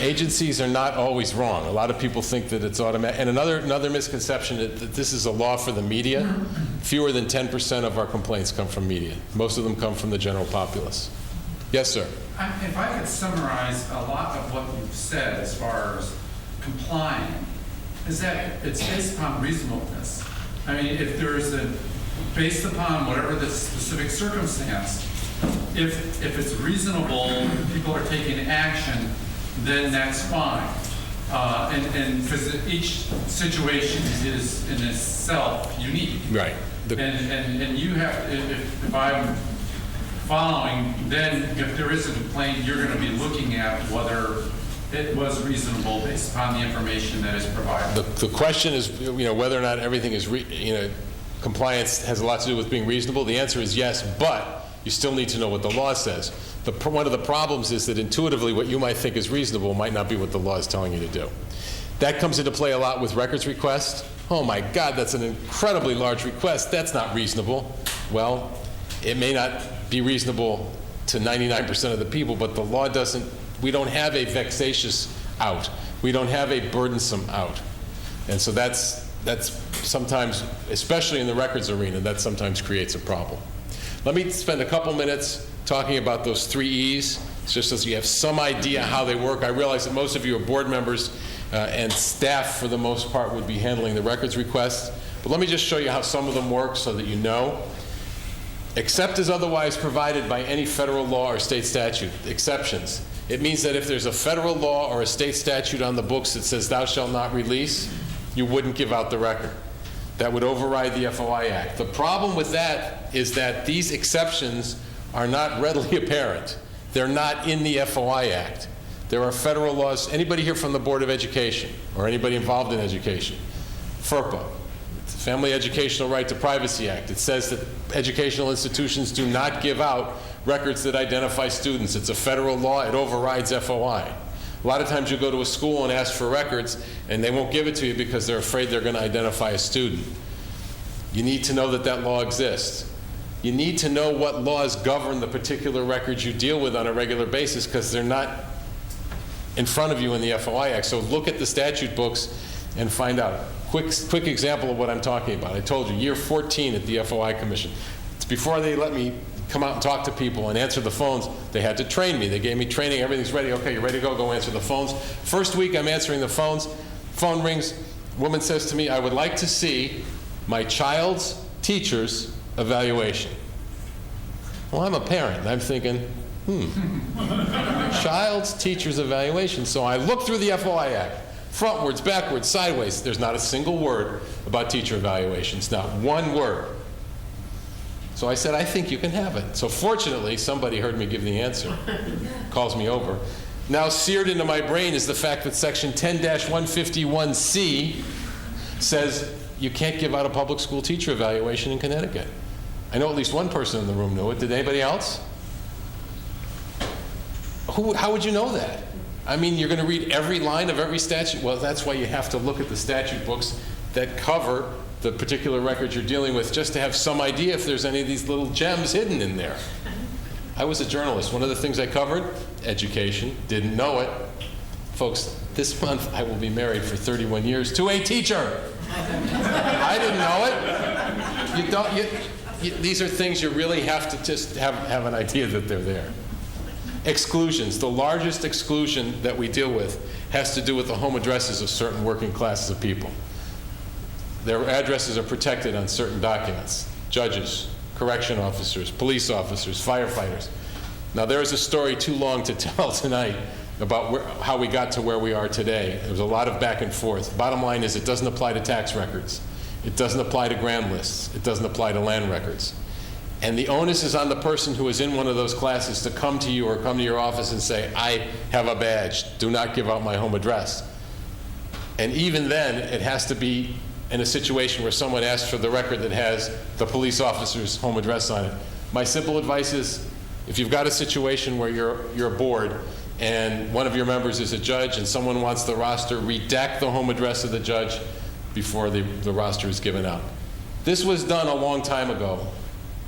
Agencies are not always wrong. A lot of people think that it's automatic. And another misconception that this is a law for the media. Fewer than 10% of our complaints come from media. Most of them come from the general populace. Yes, sir. If I could summarize a lot of what you've said as far as complying, is that it's based upon reasonableness. I mean, if there is based upon whatever the specific circumstance, if it's reasonable, people are taking action, then that's fine. And because each situation is in itself unique. Right. And you have, if I'm following, then if there is a complaint, you're going to be looking at whether it was reasonable based upon the information that is provided. The question is, whether or not everything is, compliance has a lot to do with being reasonable. The answer is yes, but you still need to know what the law says. One of the problems is that intuitively what you might think is reasonable might not be what the law is telling you to do. That comes into play a lot with records requests. Oh my God, that's an incredibly large request. That's not reasonable. Well, it may not be reasonable to 99% of the people, but the law doesn't, we don't have a vexatious out. We don't have a burdensome out. And so that's sometimes, especially in the records arena, that sometimes creates a problem. Let me spend a couple minutes talking about those 3 E's, just so you have some idea how they work. I realize that most of you are board members and staff, for the most part, would be handling the records requests. But let me just show you how some of them work so that you know. Except as otherwise provided by any federal law or state statute. Exceptions. It means that if there's a federal law or a state statute on the books that says thou shalt not release, you wouldn't give out the record. That would override the FOI Act. The problem with that is that these exceptions are not readily apparent. They're not in the FOI Act. There are federal laws. Anybody here from the Board of Education or anybody involved in education? FERPA, Family Educational Right to Privacy Act. It says that educational institutions do not give out records that identify students. It's a federal law. It overrides FOI. A lot of times you go to a school and ask for records, and they won't give it to you because they're afraid they're going to identify a student. You need to know that that law exists. You need to know what laws govern the particular records you deal with on a regular basis because they're not in front of you in the FOI Act. So look at the statute books and find out. Quick example of what I'm talking about. I told you, year 14 at the FOI Commission. It's before they let me come out and talk to people and answer the phones. They had to train me. They gave me training. Everything's ready. Okay, you're ready to go. Go answer the phones. First week, I'm answering the phones. Phone rings. Woman says to me, I would like to see my child's teacher's evaluation. Well, I'm a parent. And I'm thinking, child's teacher's evaluation. So I look through the FOI Act. Frontwards, backwards, sideways. There's not a single word about teacher evaluations. Not one word. So I said, I think you can have it. So fortunately, somebody heard me give the answer. Calls me over. Now seared into my brain is the fact that Section 10-151C says you can't give out a public school teacher evaluation in Connecticut. I know at least one person in the room knew it. Did anybody else? How would you know that? I mean, you're going to read every line of every statute. Well, that's why you have to look at the statute books that cover the particular records you're dealing with just to have some idea if there's any of these little gems hidden in there. I was a journalist. One of the things I covered, education, didn't know it. Folks, this month I will be married for 31 years to a teacher. I didn't know it. These are things you really have to just have an idea that they're there. Exclusions. The largest exclusion that we deal with has to do with the home addresses of certain working classes of people. Their addresses are protected on certain documents. Judges, correction officers, police officers, firefighters. Now, there is a story too long to tell tonight about how we got to where we are today. There was a lot of back and forth. Bottom line is it doesn't apply to tax records. It doesn't apply to grand lists. It doesn't apply to land records. And the onus is on the person who is in one of those classes to come to you or come to your office and say, I have a badge. Do not give out my home address. And even then, it has to be in a situation where someone asks for the record that has the police officer's home address on it. My simple advice is, if you've got a situation where you're a board and one of your members is a judge and someone wants the roster, redact the home address of the judge before the roster is given out. This was done a long time ago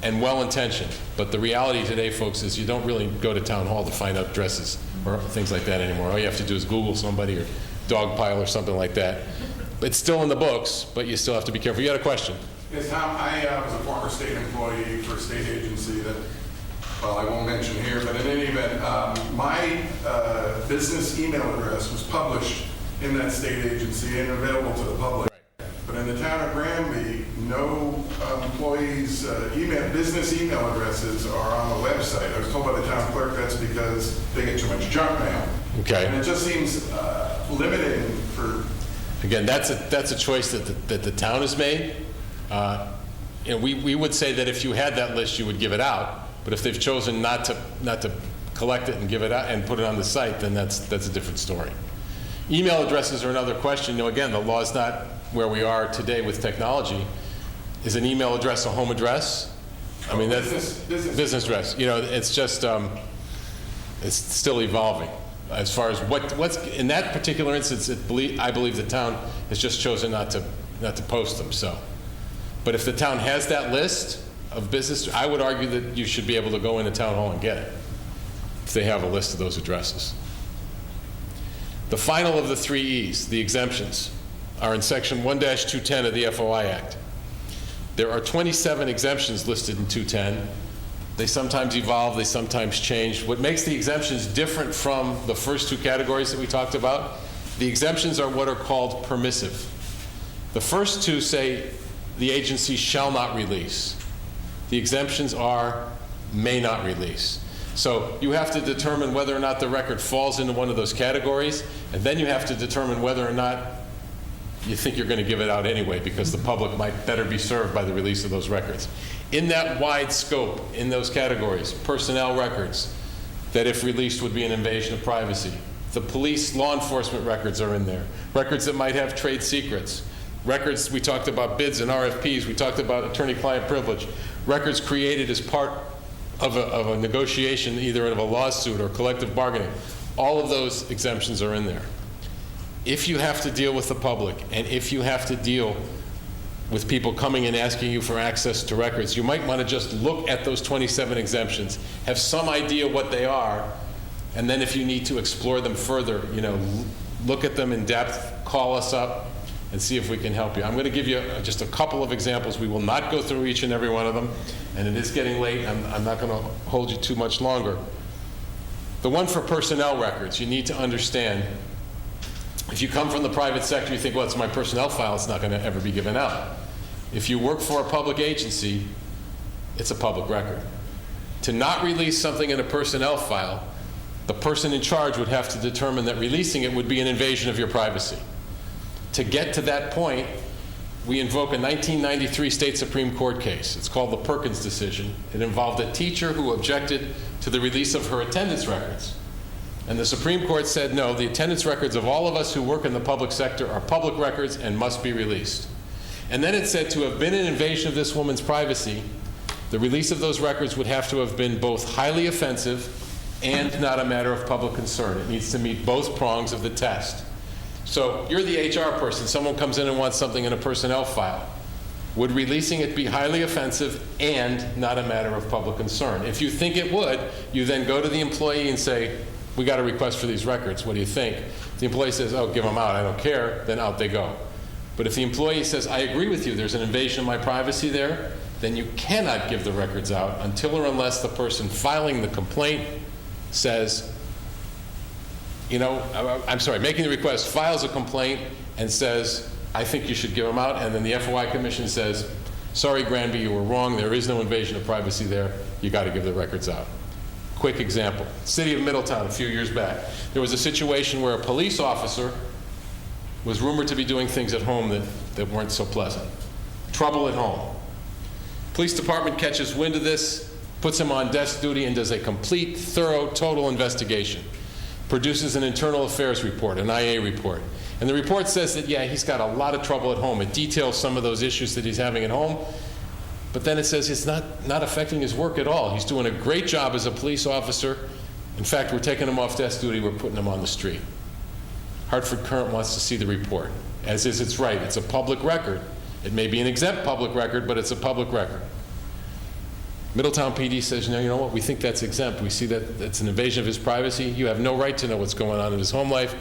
and well-intentioned, but the reality today, folks, is you don't really go to town hall to find out addresses or things like that anymore. All you have to do is Google somebody or Dogpile or something like that. It's still in the books, but you still have to be careful. You had a question? Yes, Tom, I was a former state employee for a state agency that, well, I won't mention here, but in any event, my business email address was published in that state agency and available to the public. Right. But in the town of Granby, no employees' business email addresses are on the website. I was told by the town clerk that's because they get too much junk mail. Okay. And it just seems limiting for... Again, that's a choice that the town has made. We would say that if you had that list, you would give it out. But if they've chosen not to collect it and give it out and put it on the site, then that's a different story. Email addresses are another question. Again, the law is not where we are today with technology. Is an email address a home address? I mean, that's business address. It's just it's still evolving. As far as what's in that particular instance, I believe the town has just chosen not to post them. So, but if the town has that list of business, I would argue that you should be able to go into town hall and get it if they have a list of those addresses. The final of the 3 E's, the exemptions, are in Section 1-210 of the FOI Act. There are 27 exemptions listed in 210. They sometimes evolve, they sometimes change. What makes the exemptions different from the first 2 categories that we talked about, the exemptions are what are called permissive. The first 2 say the agency shall not release. The exemptions are may not release. So you have to determine whether or not the record falls into one of those categories, and then you have to determine whether or not you think you're going to give it out anyway, because the public might better be served by the release of those records. In that wide scope, in those categories, personnel records that if released would be an invasion of privacy. The police, law enforcement records are in there. Records that might have trade secrets. Records, we talked about bids and RFPs, we talked about attorney-client privilege. Records created as part of a negotiation, either of a lawsuit or collective bargaining. All of those exemptions are in there. If you have to deal with the public, and if you have to deal with people coming and asking you for access to records, you might want to just look at those 27 exemptions, have some idea what they are, and then if you need to explore them further, look at them in depth, call us up, and see if we can help you. I'm going to give you just a couple of examples. We will not go through each and every one of them, and it is getting late. I'm not going to hold you too much longer. The one for personnel records, you need to understand, if you come from the private sector, you think, well, it's my personnel file, it's not going to ever be given out. If you work for a public agency, it's a public record. To not release something in a personnel file, the person in charge would have to determine that releasing it would be an invasion of your privacy. To get to that point, we invoke a 1993 state Supreme Court case. It's called the Perkins decision. It involved a teacher who objected to the release of her attendance records. And the Supreme Court said, no, the attendance records of all of us who work in the public sector are public records and must be released. And then it said to have been an invasion of this woman's privacy, the release of those records would have to have been both highly offensive and not a matter of public concern. It needs to meet both prongs of the test. So you're the HR person. Someone comes in and wants something in a personnel file. Would releasing it be highly offensive and not a matter of public concern? If you think it would, you then go to the employee and say, we got a request for these records. What do you think? The employee says, oh, give them out. I don't care. Then out they go. But if the employee says, I agree with you, there's an invasion of my privacy there, then you cannot give the records out until or unless the person filing the complaint says, making the request, files a complaint and says, I think you should give them out. And then the FOI Commission says, sorry, Granby, you were wrong. There is no invasion of privacy there. You got to give the records out. Quick example. City of Middletown a few years back. There was a situation where a police officer was rumored to be doing things at home that weren't so pleasant. Trouble at home. Police department catches wind of this, puts him on desk duty, and does a complete, thorough, total investigation. Produces an internal affairs report, an IA report. And the report says that, yeah, he's got a lot of trouble at home. It details some of those issues that he's having at home. But then it says it's not affecting his work at all. He's doing a great job as a police officer. In fact, we're taking him off desk duty. We're putting him on the street. Hartford Current wants to see the report. As is its right. It's a public record. It may be an exempt public record, but it's a public record. Middletown PD says, no, you know what? We think that's exempt. We see that it's an invasion of his privacy. You have no right to know what's going on in his home life.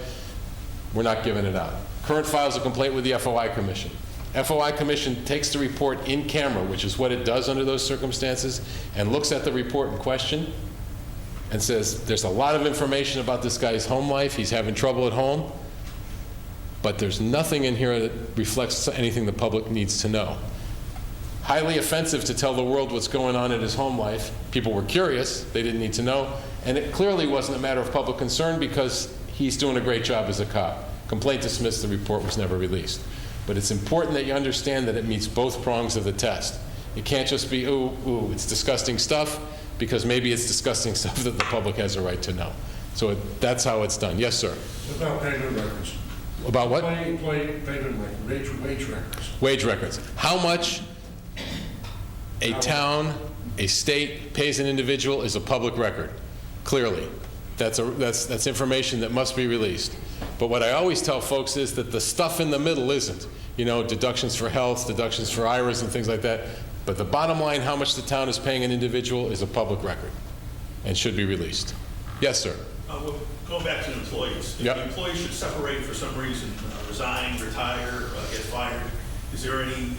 We're not giving it out. Current files a complaint with the FOI Commission. FOI Commission takes the report in camera, which is what it does under those circumstances, and looks at the report in question and says, there's a lot of information about this guy's home life. He's having trouble at home, but there's nothing in here that reflects anything the public needs to know. Highly offensive to tell the world what's going on in his home life. People were curious. They didn't need to know. And it clearly wasn't a matter of public concern because he's doing a great job as a cop. Complaint dismissed. The report was never released. But it's important that you understand that it meets both prongs of the test. It can't just be, ooh, it's disgusting stuff, because maybe it's disgusting stuff that the public has a right to know. So that's how it's done. Yes, sir. About payment records. About what? Employee payment records, wage records. Wage records. How much a town, a state pays an individual is a public record, clearly. That's information that must be released. But what I always tell folks is that the stuff in the middle isn't. Deductions for health, deductions for IRAs and things like that. But the bottom line, how much the town is paying an individual, is a public record and should be released. Yes, sir. We'll go back to the employees. If Yep. the employee should separate for some reason, resign, retire, get fired, is there any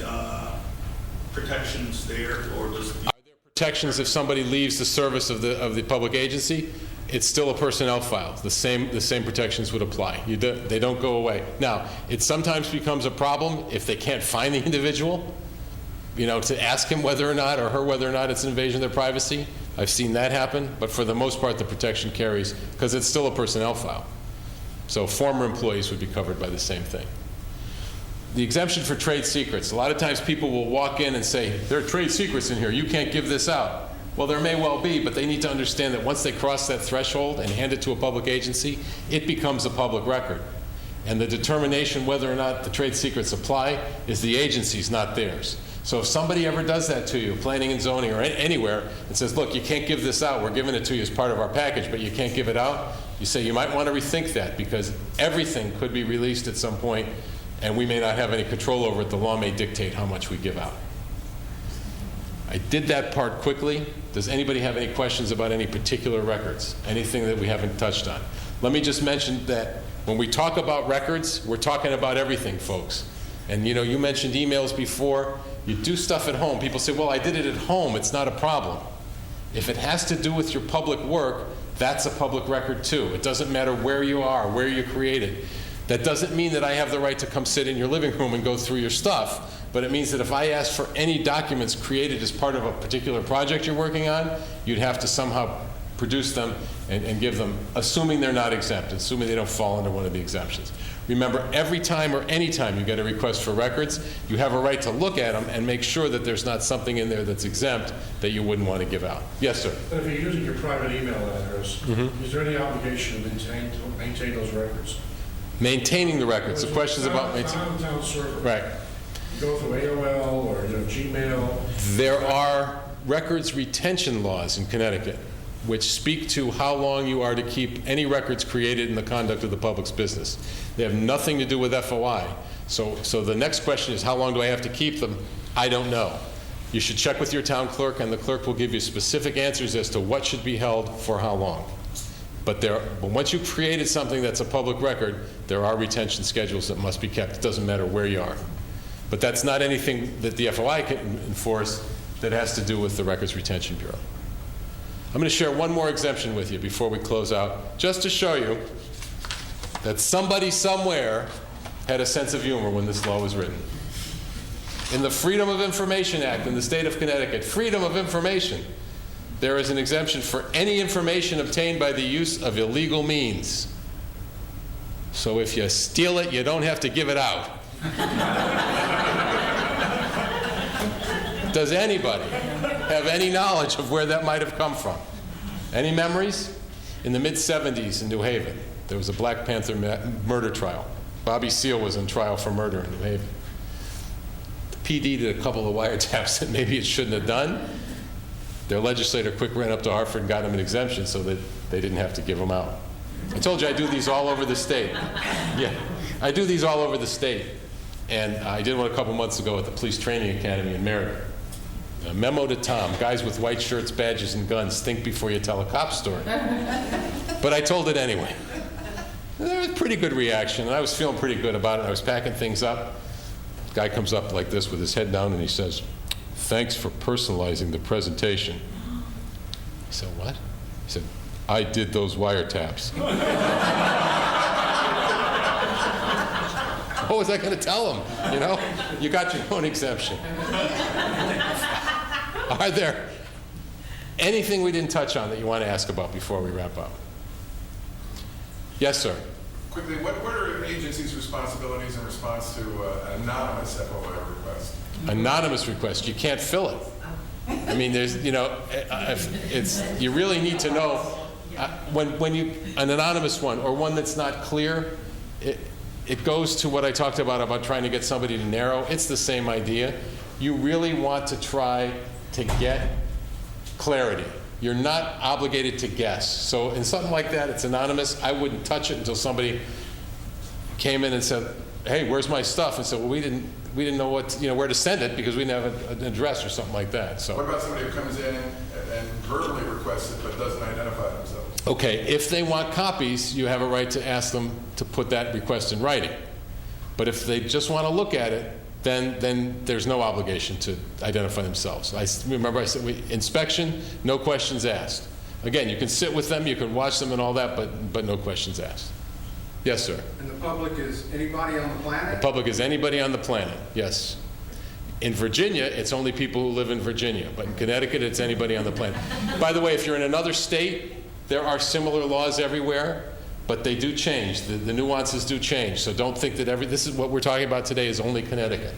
protections there, or does the... Are there protections if somebody leaves the service of the public agency? It's still a personnel file. The same protections would apply. They don't go away. Now, it sometimes becomes a problem if they can't find the individual. to ask him whether or not, or her whether or not it's an invasion of their privacy. I've seen that happen, but for the most part, the protection carries, because it's still a personnel file. So former employees would be covered by the same thing. The exemption for trade secrets. A lot of times people will walk in and say, there are trade secrets in here, you can't give this out. Well, there may well be, but they need to understand that once they cross that threshold and hand it to a public agency, it becomes a public record. And the determination whether or not the trade secrets apply is the agency's, not theirs. So if somebody ever does that to you, planning and zoning or anywhere, and says, look, you can't give this out, we're giving it to you as part of our package, but you can't give it out, you say you might want to rethink that, because everything could be released at some point, and we may not have any control over it. The law may dictate how much we give out. I did that part quickly. Does anybody have any questions about any particular records? Anything that we haven't touched on? Let me just mention that when we talk about records, we're talking about everything, folks. And you mentioned emails before. You do stuff at home. People say, well, I did it at home. It's not a problem. If it has to do with your public work, that's a public record too. It doesn't matter where you are, where you create it. That doesn't mean that I have the right to come sit in your living room and go through your stuff, but it means that if I ask for any documents created as part of a particular project you're working on, you'd have to somehow produce them and give them, assuming they're not exempt, assuming they don't fall under one of the exemptions. Remember, every time or any time you get a request for records, you have a right to look at them and make sure that there's not something in there that's exempt that you wouldn't want to give out. Yes, sir. If you're using your private email address, is there any obligation to maintain those records? Maintaining the records. The question is about maintaining. Town server. Right. You go through AOL or Gmail. There are records retention laws in Connecticut which speak to how long you are to keep any records created in the conduct of the public's business. They have nothing to do with FOI. So the next question is, how long do I have to keep them? I don't know. You should check with your town clerk, and the clerk will give you specific answers as to what should be held for how long. But once you've created something that's a public record, there are retention schedules that must be kept. It doesn't matter where you are. But that's not anything that the FOI can enforce that has to do with the Records Retention Bureau. I'm going to share one more exemption with you before we close out, just to show you that somebody somewhere had a sense of humor when this law was written. In the Freedom of Information Act in the state of Connecticut, freedom of information, there is an exemption for any information obtained by the use of illegal means. So if you steal it, you don't have to give it out. Does anybody have any knowledge of where that might have come from? Any memories? In the mid-'70s in New Haven, there was a Black Panther murder trial. Bobby Seale was on trial for murder in New Haven. The PD did a couple of wiretaps that maybe it shouldn't have done. Their legislator quick ran up to Hartford and got him an exemption so that they didn't have to give them out. I told you I do these all over the state. Yeah, I do these all over the state. And I did one a couple months ago at the Police Training Academy in Meriden. A memo to Tom, guys with white shirts, badges, and guns, think before you tell a cop story. But I told it anyway. There was a pretty good reaction, and I was feeling pretty good about it. I was packing things up. The guy comes up like this with his head down, and he says, "Thanks for personalizing the presentation." I said, "What?" He said, "I did those wiretaps." What was I going to tell him? You know, you got your own exemption. Are there anything we didn't touch on that you want to ask about before we wrap up? Yes, sir. Quickly, what are agencies' responsibilities in response to an anonymous FOI request? Anonymous request, you can't fill it. I mean, there's, you really need to know when an anonymous one or one that's not clear, it goes to what I talked about trying to get somebody to narrow. It's the same idea. You really want to try to get clarity. You're not obligated to guess. So in something like that, it's anonymous. I wouldn't touch it until somebody came in and said, "Hey, where's my stuff?" And said, "Well, we didn't know where to send it because we didn't have an address," or something like that. So. What about somebody who comes in and verbally requests it but doesn't identify themselves? Okay, if they want copies, you have a right to ask them to put that request in writing. But if they just want to look at it, then there's no obligation to identify themselves. Remember I said inspection, no questions asked. Again, you can sit with them, you can watch them and all that, but no questions asked. Yes, sir. And the public is anybody on the planet? The public is anybody on the planet, yes. In Virginia, it's only people who live in Virginia, but in Connecticut, it's anybody on the planet. By the way, if you're in another state, there are similar laws everywhere, but they do change. The nuances do change, so don't think that this is what we're talking about today is only Connecticut.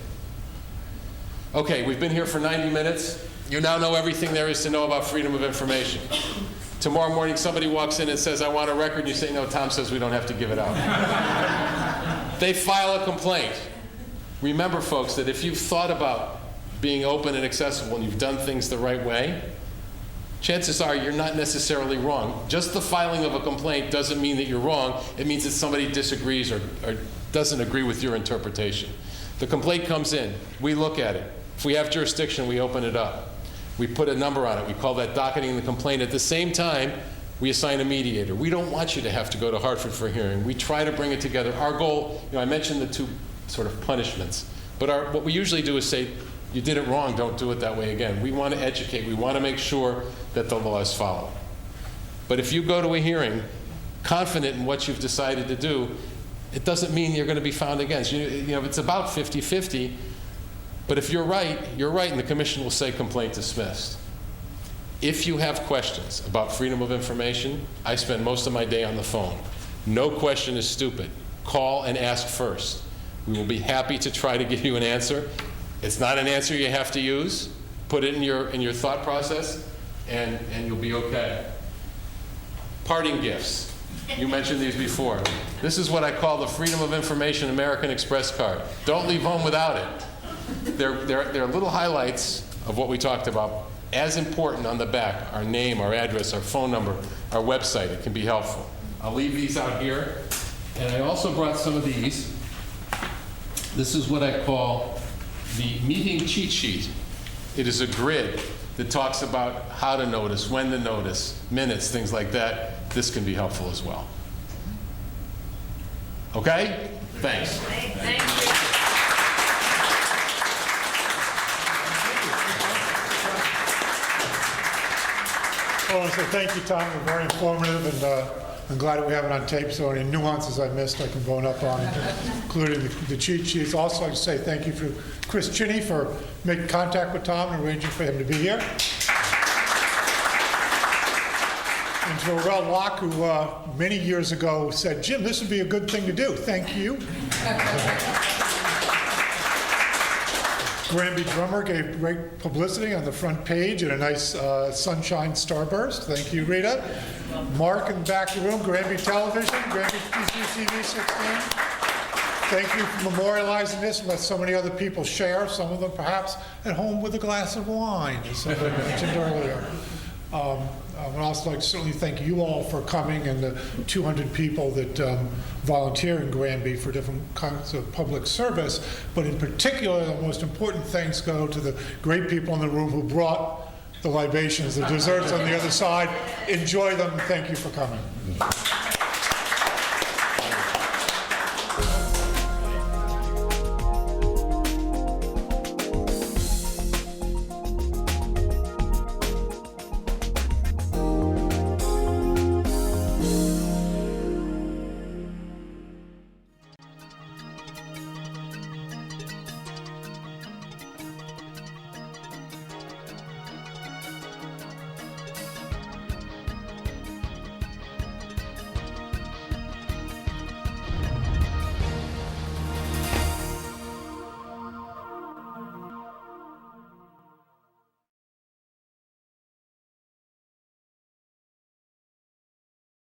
Okay, we've been here for 90 minutes. You now know everything there is to know about freedom of information. Tomorrow morning, somebody walks in and says, I want a record, and you say, no, Tom says we don't have to give it out. They file a complaint. Remember, folks, that if you've thought about being open and accessible and you've done things the right way, chances are you're not necessarily wrong. Just the filing of a complaint doesn't mean that you're wrong. It means that somebody disagrees or doesn't agree with your interpretation. The complaint comes in. We look at it. If we have jurisdiction, we open it up. We put a number on it. We call that docketing the complaint. At the same time, we assign a mediator. We don't want you to have to go to Hartford for a hearing. We try to bring it together. Our goal, I mentioned the two sort of punishments, but what we usually do is say, you did it wrong, don't do it that way again. We want to educate. We want to make sure that the law is followed. But if you go to a hearing confident in what you've decided to do, it doesn't mean you're going to be found against. It's about 50-50, but if you're right, and the commission will say complaint dismissed. If you have questions about freedom of information, I spend most of my day on the phone. No question is stupid. Call and ask first. We will be happy to try to give you an answer. It's not an answer you have to use. Put it in your thought process, and you'll be okay. Parting gifts. You mentioned these before. This is what I call the Freedom of Information American Express card. Don't leave home without it. They're little highlights of what we talked about. As important on the back, our name, our address, our phone number, our website. It can be helpful. I'll leave these out here. And I also brought some of these. This is what I call the meeting cheat sheet. It is a grid that talks about how to notice, when to notice, minutes, things like that. This can be helpful as well. Okay? Thanks. Thank you. I want to say thank you, Tom. You're very informative, and I'm glad that we have it on tape, so any nuances I missed I can bone up on, including the cheat sheets. Also, I'd say thank you to Chris Chinney for making contact with Tom and arranging for him to be here. And to Orel Locke, who many years ago said, Jim, this would be a good thing to do. Thank you. Granby Drummer gave great publicity on the front page and a nice sunshine starburst. Thank you, Rita. Mark in the back of the room, Granby Television, Granby TV 16. Thank you for memorializing this and let so many other people share, some of them perhaps at home with a glass of wine, as somebody mentioned earlier. I would also like to certainly thank you all for coming and the 200 people that volunteer in Granby for different kinds of public service. But in particular, the most important thanks go to the great people in the room who brought the libations, the desserts on the other side. Enjoy them. Thank you for coming.